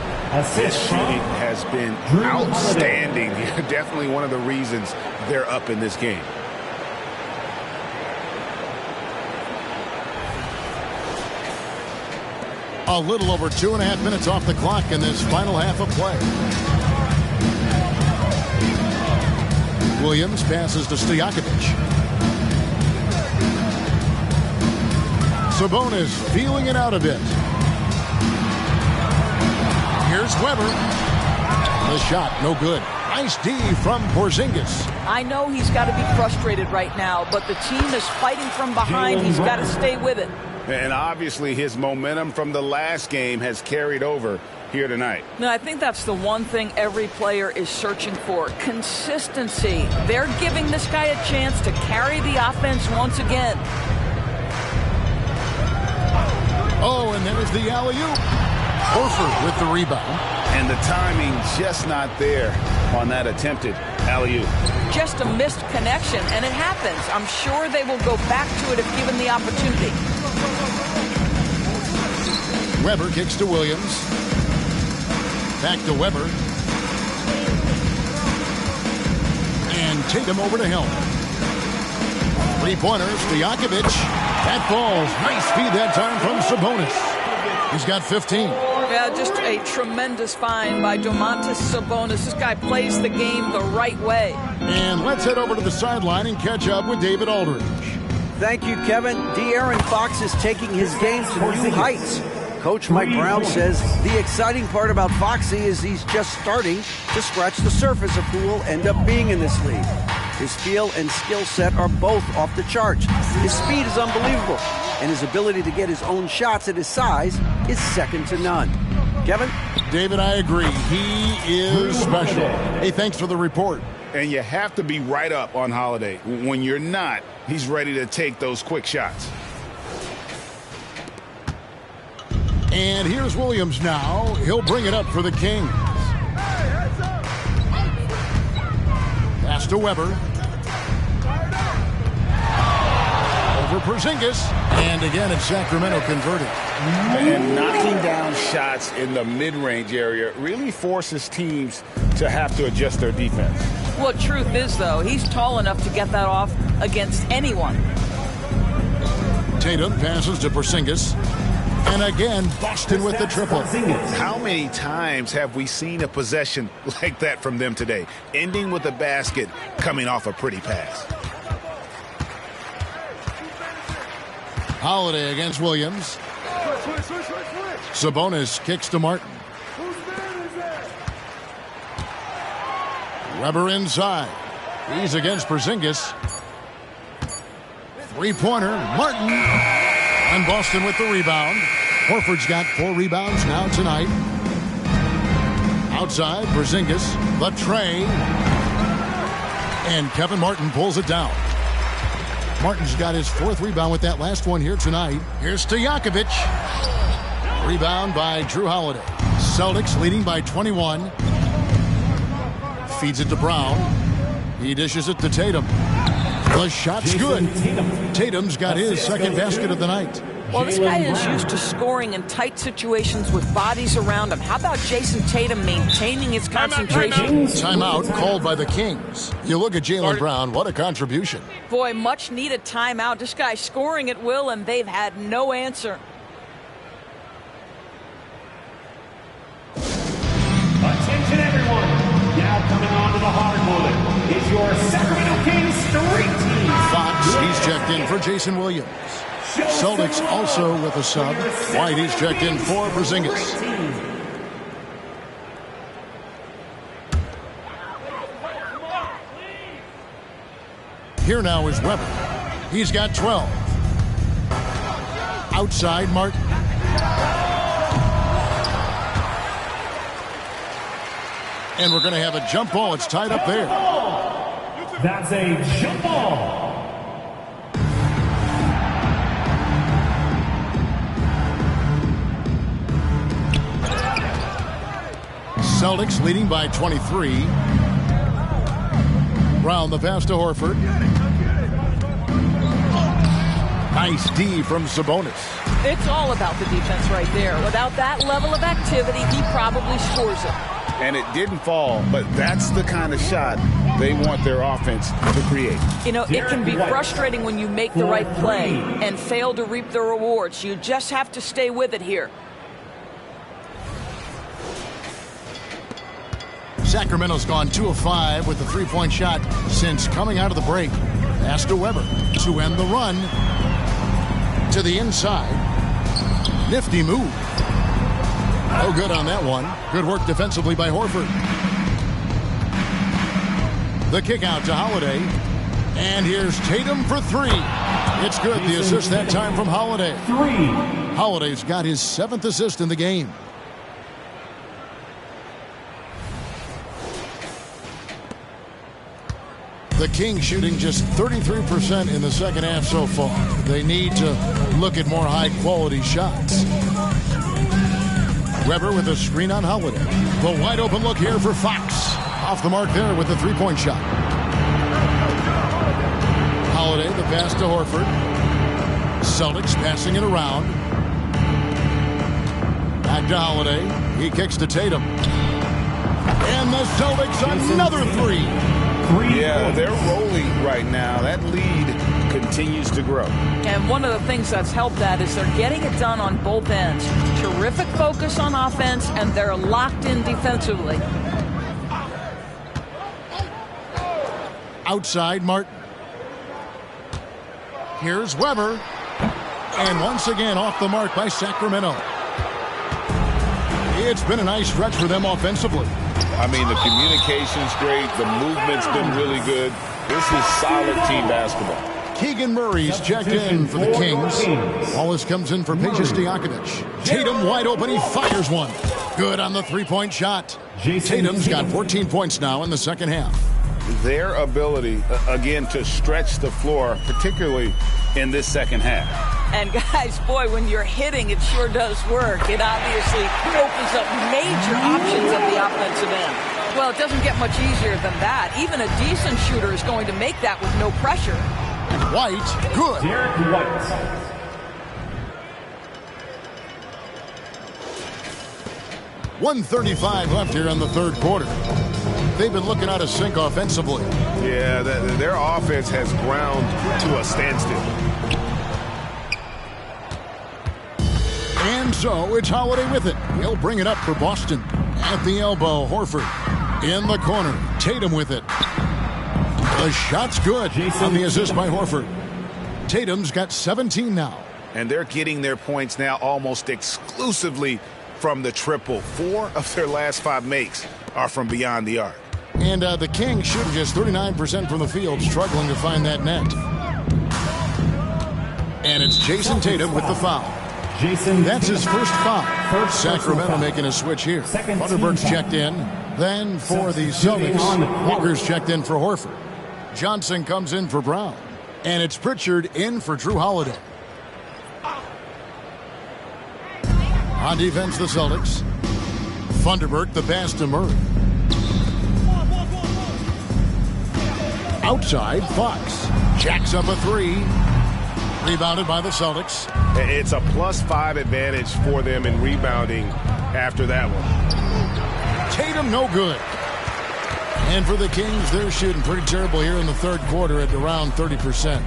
Speaker 5: His shooting has been outstanding. Definitely one of the reasons they're up in this game.
Speaker 4: A little over 2.5 minutes off the clock in this final half of play. Williams passes to Stojakovic. Sabonis feeling it out a bit. Here's Weber. The shot, no good. Nice D from Porzingis.
Speaker 6: I know he's got to be frustrated right now, but the team is fighting from behind. He's got to stay with it.
Speaker 5: And obviously his momentum from the last game has carried over here tonight.
Speaker 6: No, I think that's the one thing every player is searching for. Consistency. They're giving this guy a chance to carry the offense once again.
Speaker 4: Oh, and there's the alley-oop. Horford with the rebound.
Speaker 5: And the timing just not there on that attempted alley-oop.
Speaker 6: Just a missed connection, and it happens. I'm sure they will go back to it if given the opportunity.
Speaker 4: Weber kicks to Williams. Back to Weber. And Tatum over to Hill. Three-pointers to Jakovic. That falls. Nice feed that time from Sabonis. He's got 15.
Speaker 6: Yeah, just a tremendous find by Domantas Sabonis. This guy plays the game the right way.
Speaker 4: And let's head over to the sideline and catch up with David Aldridge.
Speaker 9: Thank you, Kevin. De'Aaron Fox is taking his game to new heights. Coach Mike Brown says the exciting part about Foxy is he's just starting to scratch the surface of who will end up being in this league. His feel and skill set are both off the charts. His speed is unbelievable, and his ability to get his own shots at his size is second to none. Kevin?
Speaker 4: David, I agree. He is special. Hey, thanks for the report.
Speaker 5: And you have to be right up on Holiday. When you're not, he's ready to take those quick shots.
Speaker 4: And here's Williams now. He'll bring it up for the Kings. Pass to Weber. Over Porzingis. And again, it's Sacramento converted.
Speaker 5: And knocking down shots in the mid-range area really forces teams to have to adjust their defense.
Speaker 6: Well, truth is, though, he's tall enough to get that off against anyone.
Speaker 4: Tatum passes to Porzingis. And again, Boston with the triple.
Speaker 5: How many times have we seen a possession like that from them today? Ending with a basket, coming off a pretty pass.
Speaker 4: Holiday against Williams. Sabonis kicks to Martin. Weber inside. He's against Porzingis. Three-pointer, Martin. And Boston with the rebound. Horford's got 4 rebounds now tonight. Outside, Porzingis, the tray. And Kevin Martin pulls it down. Martin's got his 4th rebound with that last one here tonight. Here's to Jakovic. Rebound by Drew Holiday. Celtics leading by 21. Feeds it to Brown. He dishes it to Tatum. The shot's good. Tatum's got his second basket of the night.
Speaker 6: Well, this guy is used to scoring in tight situations with bodies around him. How about Jason Tatum maintaining his concentration?
Speaker 4: Timeout called by the Kings. You look at Jaylen Brown, what a contribution.
Speaker 6: Boy, much needed timeout. This guy scoring at will, and they've had no answer.
Speaker 7: Attention, everyone. Now coming on to the hardwood is your Sacramento Kings street team.
Speaker 4: Fox, he's checked in for Jason Williams. Celtics also with a sub. White, he's checked in for Porzingis. Here now is Weber. He's got 12. Outside, Martin. And we're going to have a jump ball. It's tied up there.
Speaker 7: That's a jump ball.
Speaker 4: Celtics leading by 23. Brown the pass to Horford. Nice D from Sabonis.
Speaker 6: It's all about the defense right there. Without that level of activity, he probably scores it.
Speaker 5: And it didn't fall, but that's the kind of shot they want their offense to create.
Speaker 6: You know, it can be frustrating when you make the right play and fail to reap the rewards. You just have to stay with it here.
Speaker 4: Sacramento's gone 2 of 5 with the three-point shot since coming out of the break. Pass to Weber to end the run. To the inside. Nifty move. No good on that one. Good work defensively by Horford. The kick out to Holiday. And here's Tatum for three. It's good. The assist that time from Holiday. Holiday's got his 7th assist in the game. The Kings shooting just 33% in the second half so far. They need to look at more high-quality shots. Weber with a screen on Holiday. The wide open look here for Fox. Off the mark there with the three-point shot. Holiday, the pass to Horford. Celtics passing it around. Back to Holiday. He kicks to Tatum. And the Celtics another three.
Speaker 5: Yeah, they're rolling right now. That lead continues to grow.
Speaker 6: And one of the things that's helped that is they're getting it done on both ends. Terrific focus on offense, and they're locked in defensively.
Speaker 4: Outside, Martin. Here's Weber. And once again off the mark by Sacramento. It's been a nice stretch for them offensively.
Speaker 5: I mean, the communication's great. The movement's been really good. This is solid team basketball.
Speaker 4: Keegan Murray's checked in for the Kings. Wallace comes in for Pejas Stojakovic. Tatum wide open. He fires one. Good on the three-point shot. Tatum's got 14 points now in the second half.
Speaker 5: Their ability, again, to stretch the floor, particularly in this second half.
Speaker 6: And guys, boy, when you're hitting, it sure does work. It obviously opens up major options at the offensive end. Well, it doesn't get much easier than that. Even a decent shooter is going to make that with no pressure.
Speaker 4: White, good.
Speaker 7: Derek White.
Speaker 4: 1:35 left here in the third quarter. They've been looking out of sync offensively.
Speaker 8: Yeah, their offense has ground to a standstill.
Speaker 4: And so it's Holiday with it. He'll bring it up for Boston. At the elbow, Horford. In the corner, Tatum with it. The shot's good on the assist by Horford. Tatum's got 17 now.
Speaker 5: And they're getting their points now almost exclusively from the triple. 4 of their last 5 makes are from beyond the arc.
Speaker 4: And the Kings shooting just 39% from the field, struggling to find that net. And it's Jason Tatum with the foul. That's his first foul. Sacramento making a switch here. Vanderberg's checked in. Then for the Celtics, Walker's checked in for Horford. Johnson comes in for Brown. And it's Pritchard in for Drew Holiday. On defense, the Celtics. Vanderberg, the pass to Murray. Outside, Fox. Jacks up a three. Rebounded by the Celtics.
Speaker 8: It's a +5 advantage for them in rebounding after that one.
Speaker 4: Tatum, no good. And for the Kings, they're shooting pretty terrible here in the third quarter at around 30%.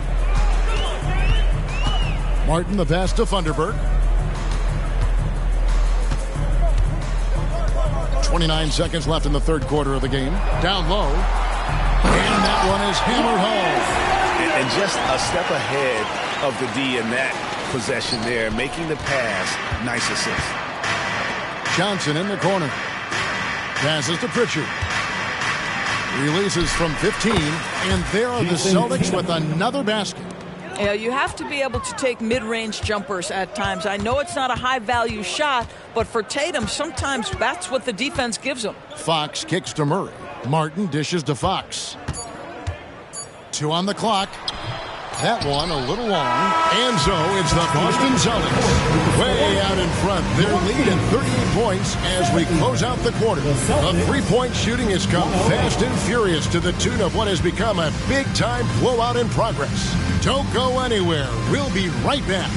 Speaker 4: Martin, the pass to Vanderberg. 29 seconds left in the third quarter of the game. Down low. And that one is hammered home.
Speaker 5: And just a step ahead of the D in that possession there, making the pass. Nice assist.
Speaker 4: Johnson in the corner. Passes to Pritchard. Releases from 15. And there are the Celtics with another basket.
Speaker 6: Yeah, you have to be able to take mid-range jumpers at times. I know it's not a high-value shot, but for Tatum, sometimes that's what the defense gives him.
Speaker 4: Fox kicks to Murray. Martin dishes to Fox. 2 on the clock. That one a little long. And so it's the Boston Celtics way out in front. They're leading 38 points as we close out the quarter. The three-point shooting has come fast and furious to the tune of what has become a big-time blowout in progress. Don't go anywhere. We'll be right back.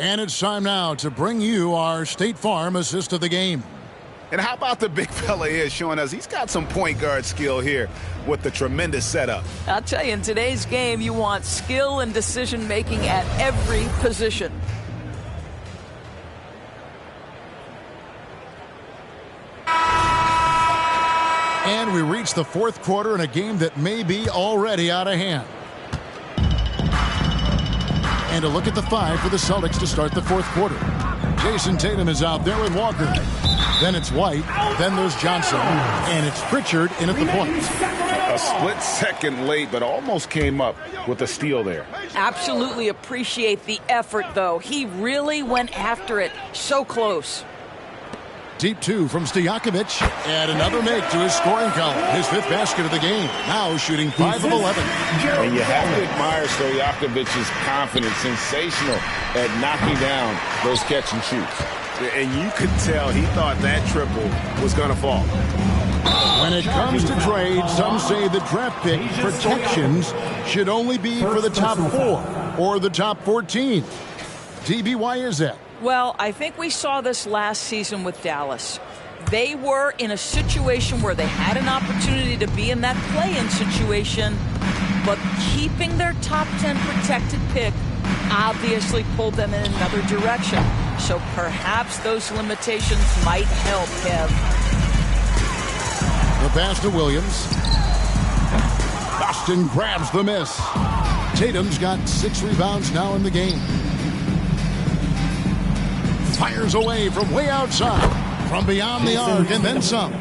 Speaker 4: And it's time now to bring you our State Farm assist of the game.
Speaker 5: And how about the big fella here showing us he's got some point guard skill here with the tremendous setup.
Speaker 6: I'll tell you, in today's game, you want skill and decision-making at every position.
Speaker 4: And we reach the fourth quarter in a game that may be already out of hand. And a look at the five for the Celtics to start the fourth quarter. Jason Tatum is out there with Walker. Then it's White. Then there's Johnson. And it's Pritchard in at the point.
Speaker 5: A split second late, but almost came up with a steal there.
Speaker 6: Absolutely appreciate the effort, though. He really went after it. So close.
Speaker 4: Deep two from Stojakovic. And another make to his scoring column. His fifth basket of the game. Now shooting 5 of 11.
Speaker 5: And you have to admire Stojakovic's confidence. Sensational at knocking down those catch and shoots. And you could tell he thought that triple was going to fall.
Speaker 4: When it comes to trades, some say the draft pick protections should only be for the top 4 or the top 14. DB, why is that?
Speaker 6: Well, I think we saw this last season with Dallas. They were in a situation where they had an opportunity to be in that play-in situation, but keeping their top 10 protected pick obviously pulled them in another direction. So perhaps those limitations might help, Kev.
Speaker 4: The pass to Williams. Boston grabs the miss. Tatum's got 6 rebounds now in the game. Fires away from way outside. From beyond the arc and then some.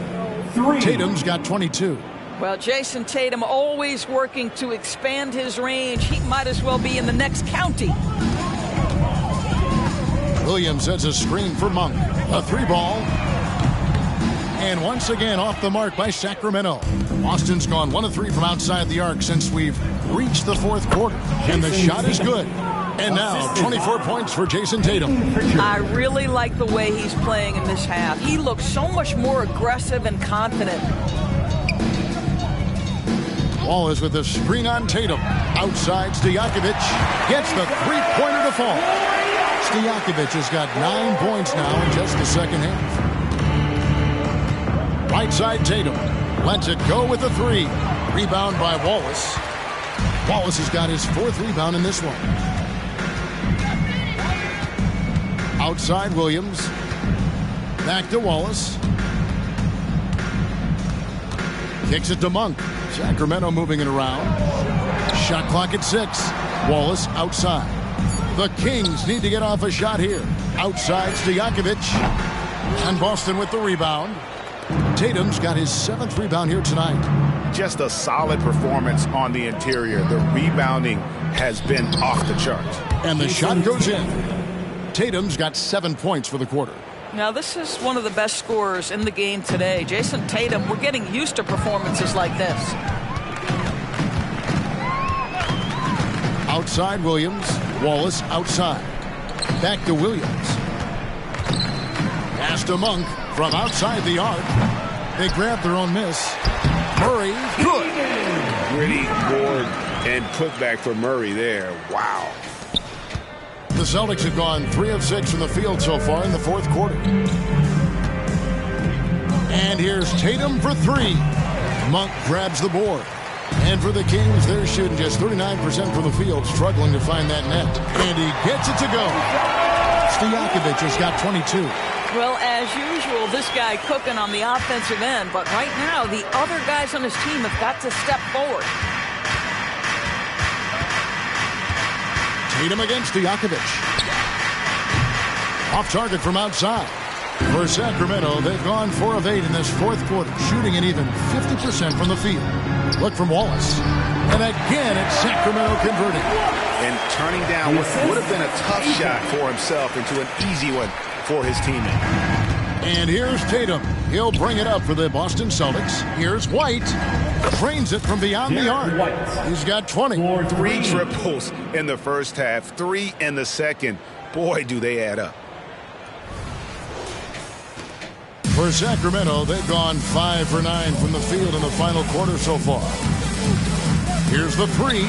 Speaker 4: Tatum's got 22.
Speaker 6: Well, Jason Tatum always working to expand his range. He might as well be in the next county.
Speaker 4: Williams sets a screen for Monk. A 3-ball. And once again off the mark by Sacramento. Boston's gone 1 of 3 from outside the arc since we've reached the fourth quarter. And the shot is good. And now 24 points for Jason Tatum.
Speaker 6: I really like the way he's playing in this half. He looks so much more aggressive and confident.
Speaker 4: Wallace with a screen on Tatum. Outside, Stojakovic gets the 3-pointer to fall. Stojakovic has got 9 points now in just the second half. Right side, Tatum lets it go with a 3. Rebound by Wallace. Wallace has got his 4th rebound in this one. Outside, Williams. Back to Wallace. Kicks it to Monk. Sacramento moving it around. Shot clock at 6. Wallace outside. The Kings need to get off a shot here. Outside, Stojakovic. And Boston with the rebound. Tatum's got his 7th rebound here tonight.
Speaker 5: Just a solid performance on the interior. The rebounding has been off the charts.
Speaker 4: And the shot goes in. Tatum's got 7 points for the quarter.
Speaker 6: Now, this is one of the best scorers in the game today. Jason Tatum, we're getting used to performances like this.
Speaker 4: Outside, Williams. Wallace outside. Back to Williams. Pass to Monk from outside the arc. They grab their own miss. Murray, good.
Speaker 5: Gritty board and putback for Murray there. Wow.
Speaker 4: The Celtics have gone 3 of 6 from the field so far in the fourth quarter. And here's Tatum for 3. Monk grabs the board. And for the Kings, they're shooting just 39% from the field, struggling to find that net. And he gets it to go. Stojakovic has got 22.
Speaker 6: Well, as usual, this guy cooking on the offensive end. But right now, the other guys on his team have got to step forward.
Speaker 4: Tatum against Stojakovic. Off target from outside. For Sacramento, they've gone 4 of 8 in this fourth quarter, shooting an even 50% from the field. Look from Wallace. And again, it's Sacramento converting.
Speaker 5: And turning down what would have been a tough shot for himself into an easy one for his teammate.
Speaker 4: And here's Tatum. He'll bring it up for the Boston Celtics. Here's White. Trains it from beyond the arc. He's got 20.
Speaker 5: 3 triples in the first half, 3 in the second. Boy, do they add up.
Speaker 4: For Sacramento, they've gone 5 for 9 from the field in the final quarter so far. Here's the 3.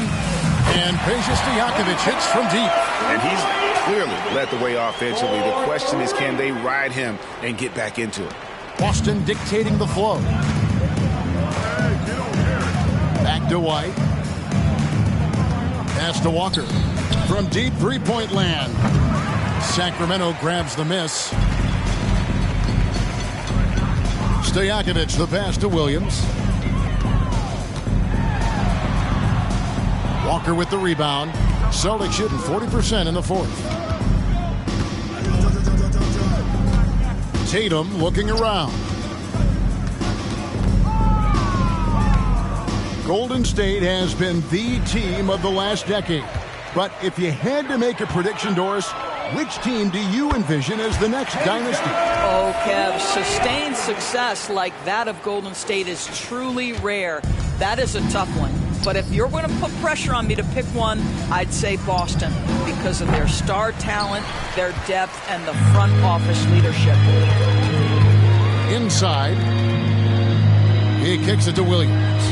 Speaker 4: And Peja Stojakovic hits from deep.
Speaker 5: And he's clearly led the way offensively. The question is, can they ride him and get back into it?
Speaker 4: Boston dictating the flow. Back to White. Pass to Walker. From deep three-point land. Sacramento grabs the miss. Stojakovic, the pass to Williams. Walker with the rebound. Celtics shooting 40% in the fourth. Tatum looking around. Golden State has been the team of the last decade. But if you had to make a prediction, Doris, which team do you envision as the next dynasty?
Speaker 6: Oh, Kev, sustained success like that of Golden State is truly rare. That is a tough one. But if you're going to put pressure on me to pick one, I'd say Boston because of their star talent, their depth, and the front office leadership.
Speaker 4: Inside. He kicks it to Williams.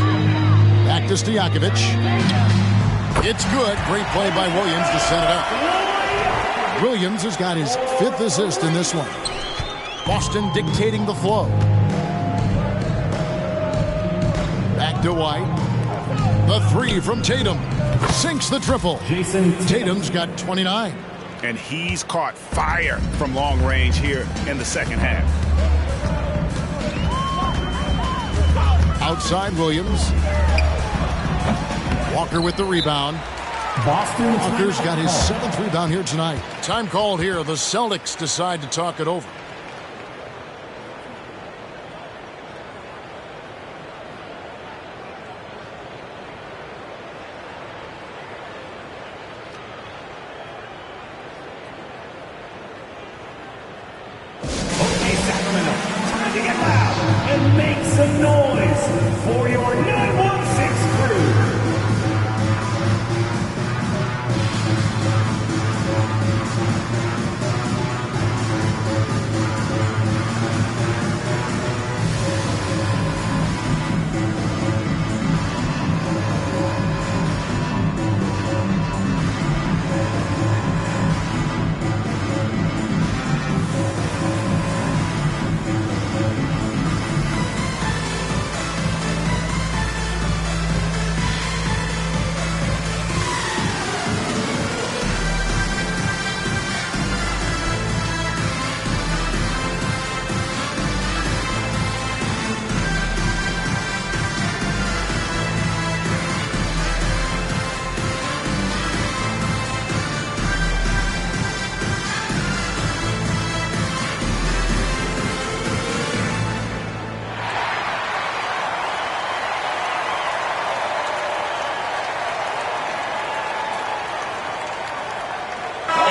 Speaker 4: Back to Stojakovic. It's good. Great play by Williams to set it up. Williams has got his 5th assist in this one. Boston dictating the flow. Back to White. The three from Tatum. Sinks the triple. Tatum's got 29.
Speaker 5: And he's caught fire from long range here in the second half.
Speaker 4: Outside Williams. Walker with the rebound. Walker's got his 7th rebound here tonight. Time called here. The Celtics decide to talk it over.
Speaker 7: Okay, Sacramento, time to get loud and make some noise for your 916 crew.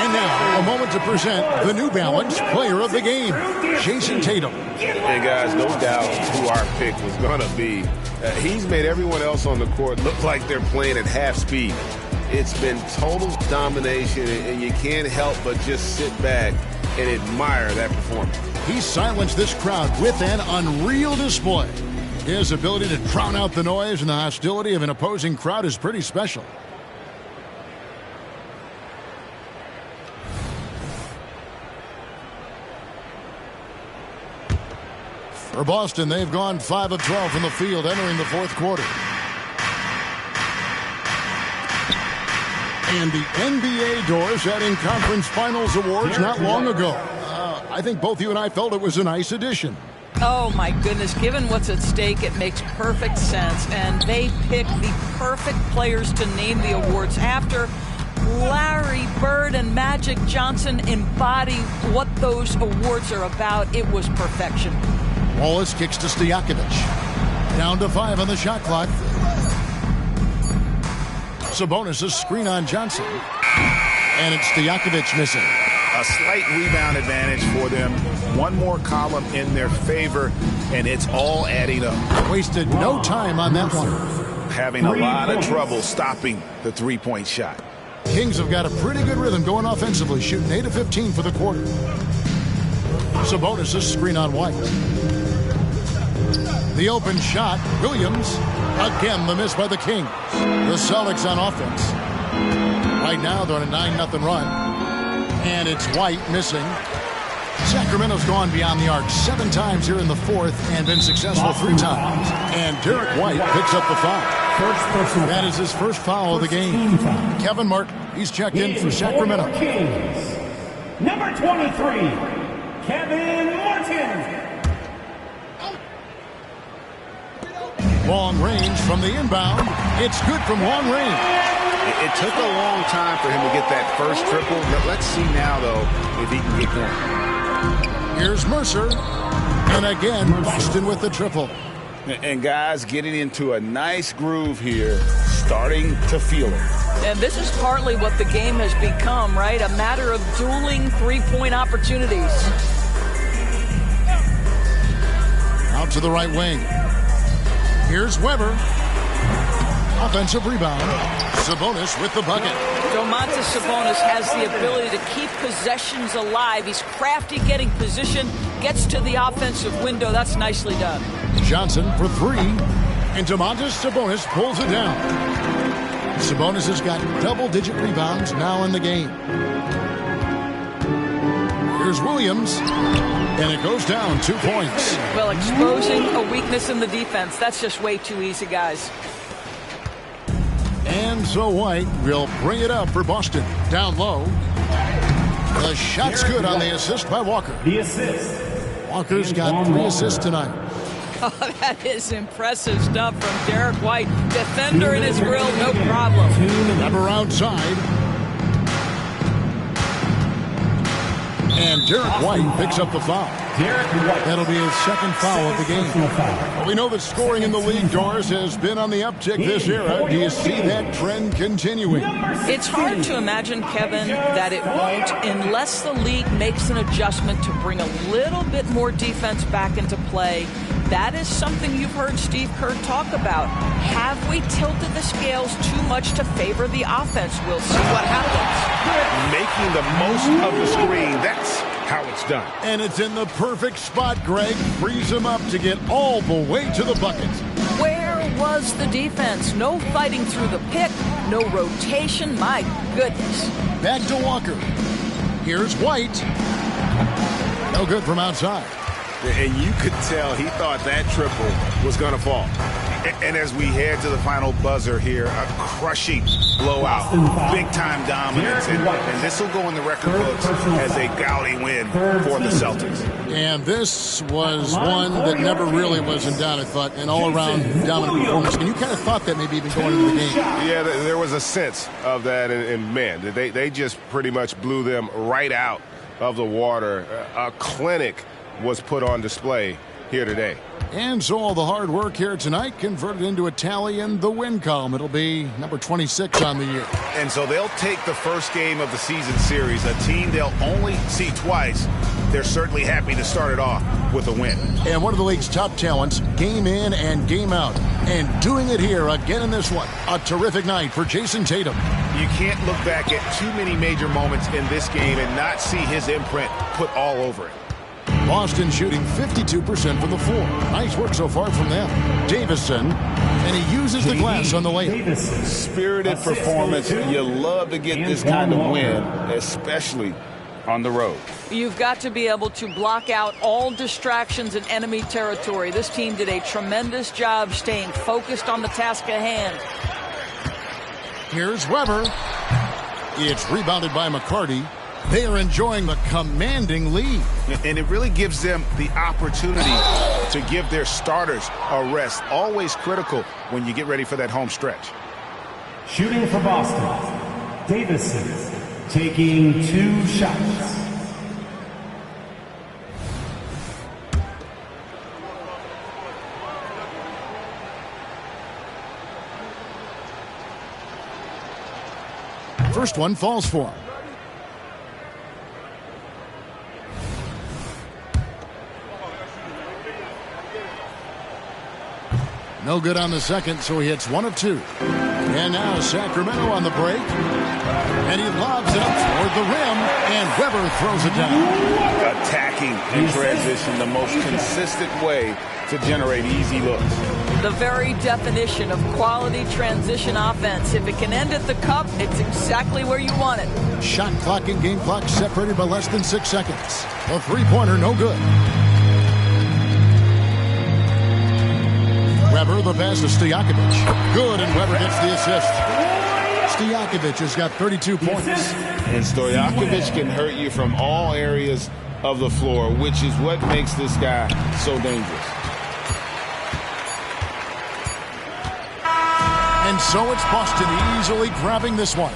Speaker 4: And now, a moment to present the New Balance Player of the Game, Jason Tatum.
Speaker 8: And guys, no doubt who our pick was going to be. He's made everyone else on the court look like they're playing at half speed. It's been total domination, and you can't help but just sit back and admire that performance.
Speaker 4: He silenced this crowd with an unreal display. His ability to drown out the noise and the hostility of an opposing crowd is pretty special. For Boston, they've gone 5 of 12 from the field entering the fourth quarter. And the NBA doors adding conference finals awards not long ago. I think both you and I felt it was a nice addition.
Speaker 6: Oh, my goodness. Given what's at stake, it makes perfect sense. And they picked the perfect players to name the awards after. Larry Bird and Magic Johnson embody what those awards are about. It was perfection.
Speaker 4: Wallace kicks to Stojakovic. Down to 5 on the shot clock. Sabonis a screen on Johnson. And it's Stojakovic missing.
Speaker 5: A slight rebound advantage for them. One more column in their favor, and it's all adding up.
Speaker 4: Wasted no time on that one.
Speaker 5: Having a lot of trouble stopping the three-point shot.
Speaker 4: Kings have got a pretty good rhythm going offensively, shooting 8 of 15 for the quarter. Sabonis a screen on White. The open shot, Williams. Again, the miss by the Kings. The Celtics on offense. Right now, they're on a 9-0 run. And it's White missing. Sacramento's gone beyond the arc 7 times here in the fourth and been successful 3 times. And Derek White picks up the foul. That is his first foul of the game. Kevin Martin, he's checked in for Sacramento.
Speaker 7: Number 23, Kevin Martin.
Speaker 4: Long range from the inbound. It's good from long range.
Speaker 5: It took a long time for him to get that first triple. Let's see now, though, if he can get going.
Speaker 4: Here's Mercer. And again, Boston with the triple.
Speaker 5: And guys getting into a nice groove here, starting to feel it.
Speaker 6: And this is partly what the game has become, right? A matter of dueling three-point opportunities.
Speaker 4: Out to the right wing. Here's Weber. Offensive rebound. Sabonis with the bucket.
Speaker 6: Domantas Sabonis has the ability to keep possessions alive. He's crafty getting position, gets to the offensive window. That's nicely done.
Speaker 4: Johnson for 3. And Domantas Sabonis pulls it down. Sabonis has got double-digit rebounds now in the game. Here's Williams. And it goes down 2 points.
Speaker 6: Well, exposing a weakness in the defense. That's just way too easy, guys.
Speaker 4: And so White will bring it up for Boston. Down low. The shot's good on the assist by Walker.
Speaker 7: The assist.
Speaker 4: Walker's got 3 assists tonight.
Speaker 6: Oh, that is impressive stuff from Derek White. Defender in his grill, no problem.
Speaker 4: Number outside. And Derek White picks up the foul. That'll be his second foul of the game. Well, we know that scoring in the league, Doris, has been on the uptick this era. Do you see that trend continuing?
Speaker 6: It's hard to imagine, Kevin, that it won't unless the league makes an adjustment to bring a little bit more defense back into play. That is something you've heard Steve Kerr talk about. Have we tilted the scales too much to favor the offense? We'll see what happens.
Speaker 10: Making the most of the screen. That's how it's done.
Speaker 4: And it's in the perfect spot, Greg. Frees him up to get all the way to the bucket.
Speaker 6: Where was the defense? No fighting through the pick, no rotation. My goodness.
Speaker 4: Back to Walker. Here's White. No good from outside.
Speaker 5: And you could tell he thought that triple was going to fall. And as we head to the final buzzer here, a crushing blowout, big-time dominance, and this will go in the record books as a gaudy win for the Celtics.
Speaker 4: And this was one that never really was in doubt, I thought, an all-around dominant performance. And you kind of thought that maybe even going into the game.
Speaker 8: Yeah, there was a sense of that, and man, they just pretty much blew them right out of the water. A clinic was put on display here today.
Speaker 4: And so all the hard work here tonight converted into a tally in the win column. It'll be number 26 on the year.
Speaker 5: And so they'll take the first game of the season series, a team they'll only see twice. They're certainly happy to start it off with a win.
Speaker 4: And one of the league's top talents, game in and game out. And doing it here again in this one. A terrific night for Jason Tatum.
Speaker 5: You can't look back at too many major moments in this game and not see his imprint put all over it.
Speaker 4: Boston shooting 52% from the floor. Nice work so far from them. Davison, and he uses the glass on the layup.
Speaker 5: Spirited performance. You love to get this kind of win, especially on the road.
Speaker 6: You've got to be able to block out all distractions in enemy territory. This team did a tremendous job staying focused on the task at hand.
Speaker 4: Here's Weber. It's rebounded by McCarty. They are enjoying the commanding lead.
Speaker 5: And it really gives them the opportunity to give their starters a rest. Always critical when you get ready for that home stretch.
Speaker 7: Shooting for Boston, Davison taking 2 shots.
Speaker 4: First one falls for him. No good on the second, so he hits 1 of 2. And now Sacramento on the break. And he lobs it up toward the rim, and Weber throws it down.
Speaker 5: Attacking in transition, the most consistent way to generate easy looks.
Speaker 6: The very definition of quality transition offense. If it can end at the cup, it's exactly where you want it.
Speaker 4: Shot clock and game clock separated by less than 6 seconds. A three-pointer, no good. Weber, the pass to Stojakovic. Good, and Weber gets the assist. Stojakovic has got 32 points.
Speaker 5: And Stojakovic can hurt you from all areas of the floor, which is what makes this guy so dangerous.
Speaker 4: And so it's Boston easily grabbing this one.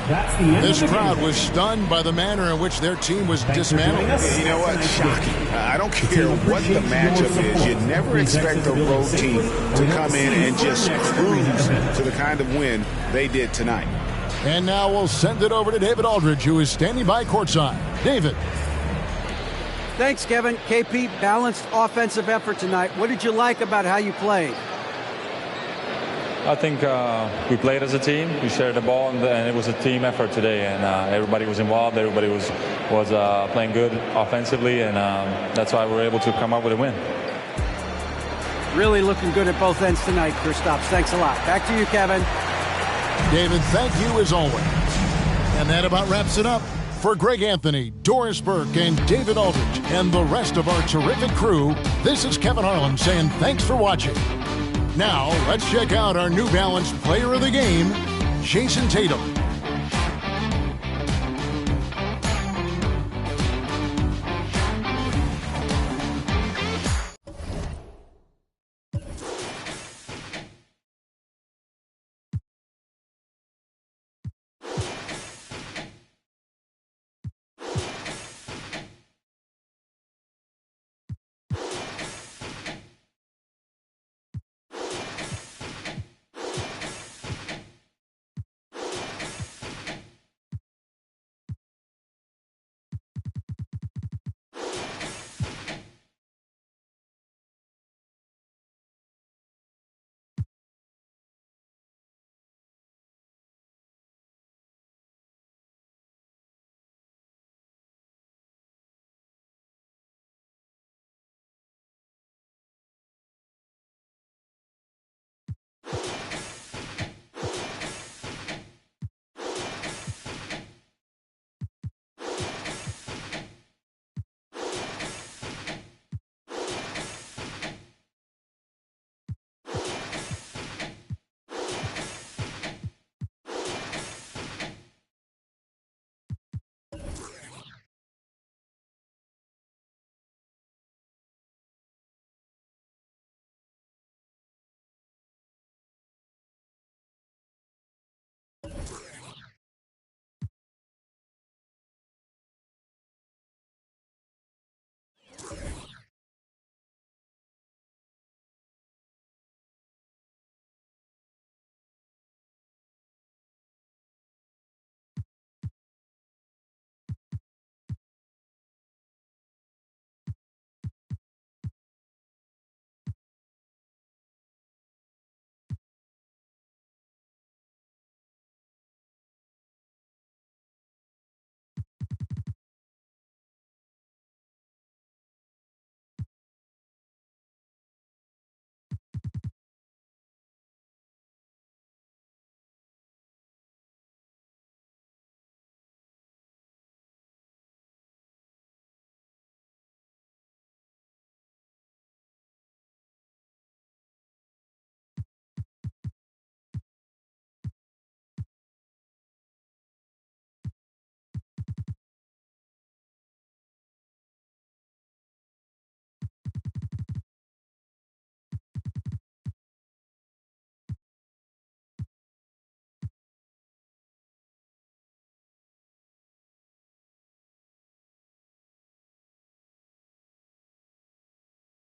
Speaker 4: This crowd was stunned by the manner in which their team was dismantled.
Speaker 5: You know what? Shocking. I don't care what the matchup is. You never expect a road team to come in and just cruise to the kind of win they did tonight.
Speaker 4: And now we'll send it over to David Aldridge, who is standing by courtside. David.
Speaker 9: Thanks, Kevin. KP, balanced offensive effort tonight. What did you like about how you played?
Speaker 14: I think we played as a team. We shared the ball, and it was a team effort today. And everybody was involved. Everybody was playing good offensively, and that's why we were able to come up with a win.
Speaker 9: Really looking good at both ends tonight, Kristaps. Thanks a lot. Back to you, Kevin.
Speaker 4: David, thank you as always. And that about wraps it up. For Greg Anthony, Doris Burke, and David Aldridge, and the rest of our terrific crew, this is Kevin Harlan saying thanks for watching. Now, let's check out our New Balance player of the game, Jason Tatum.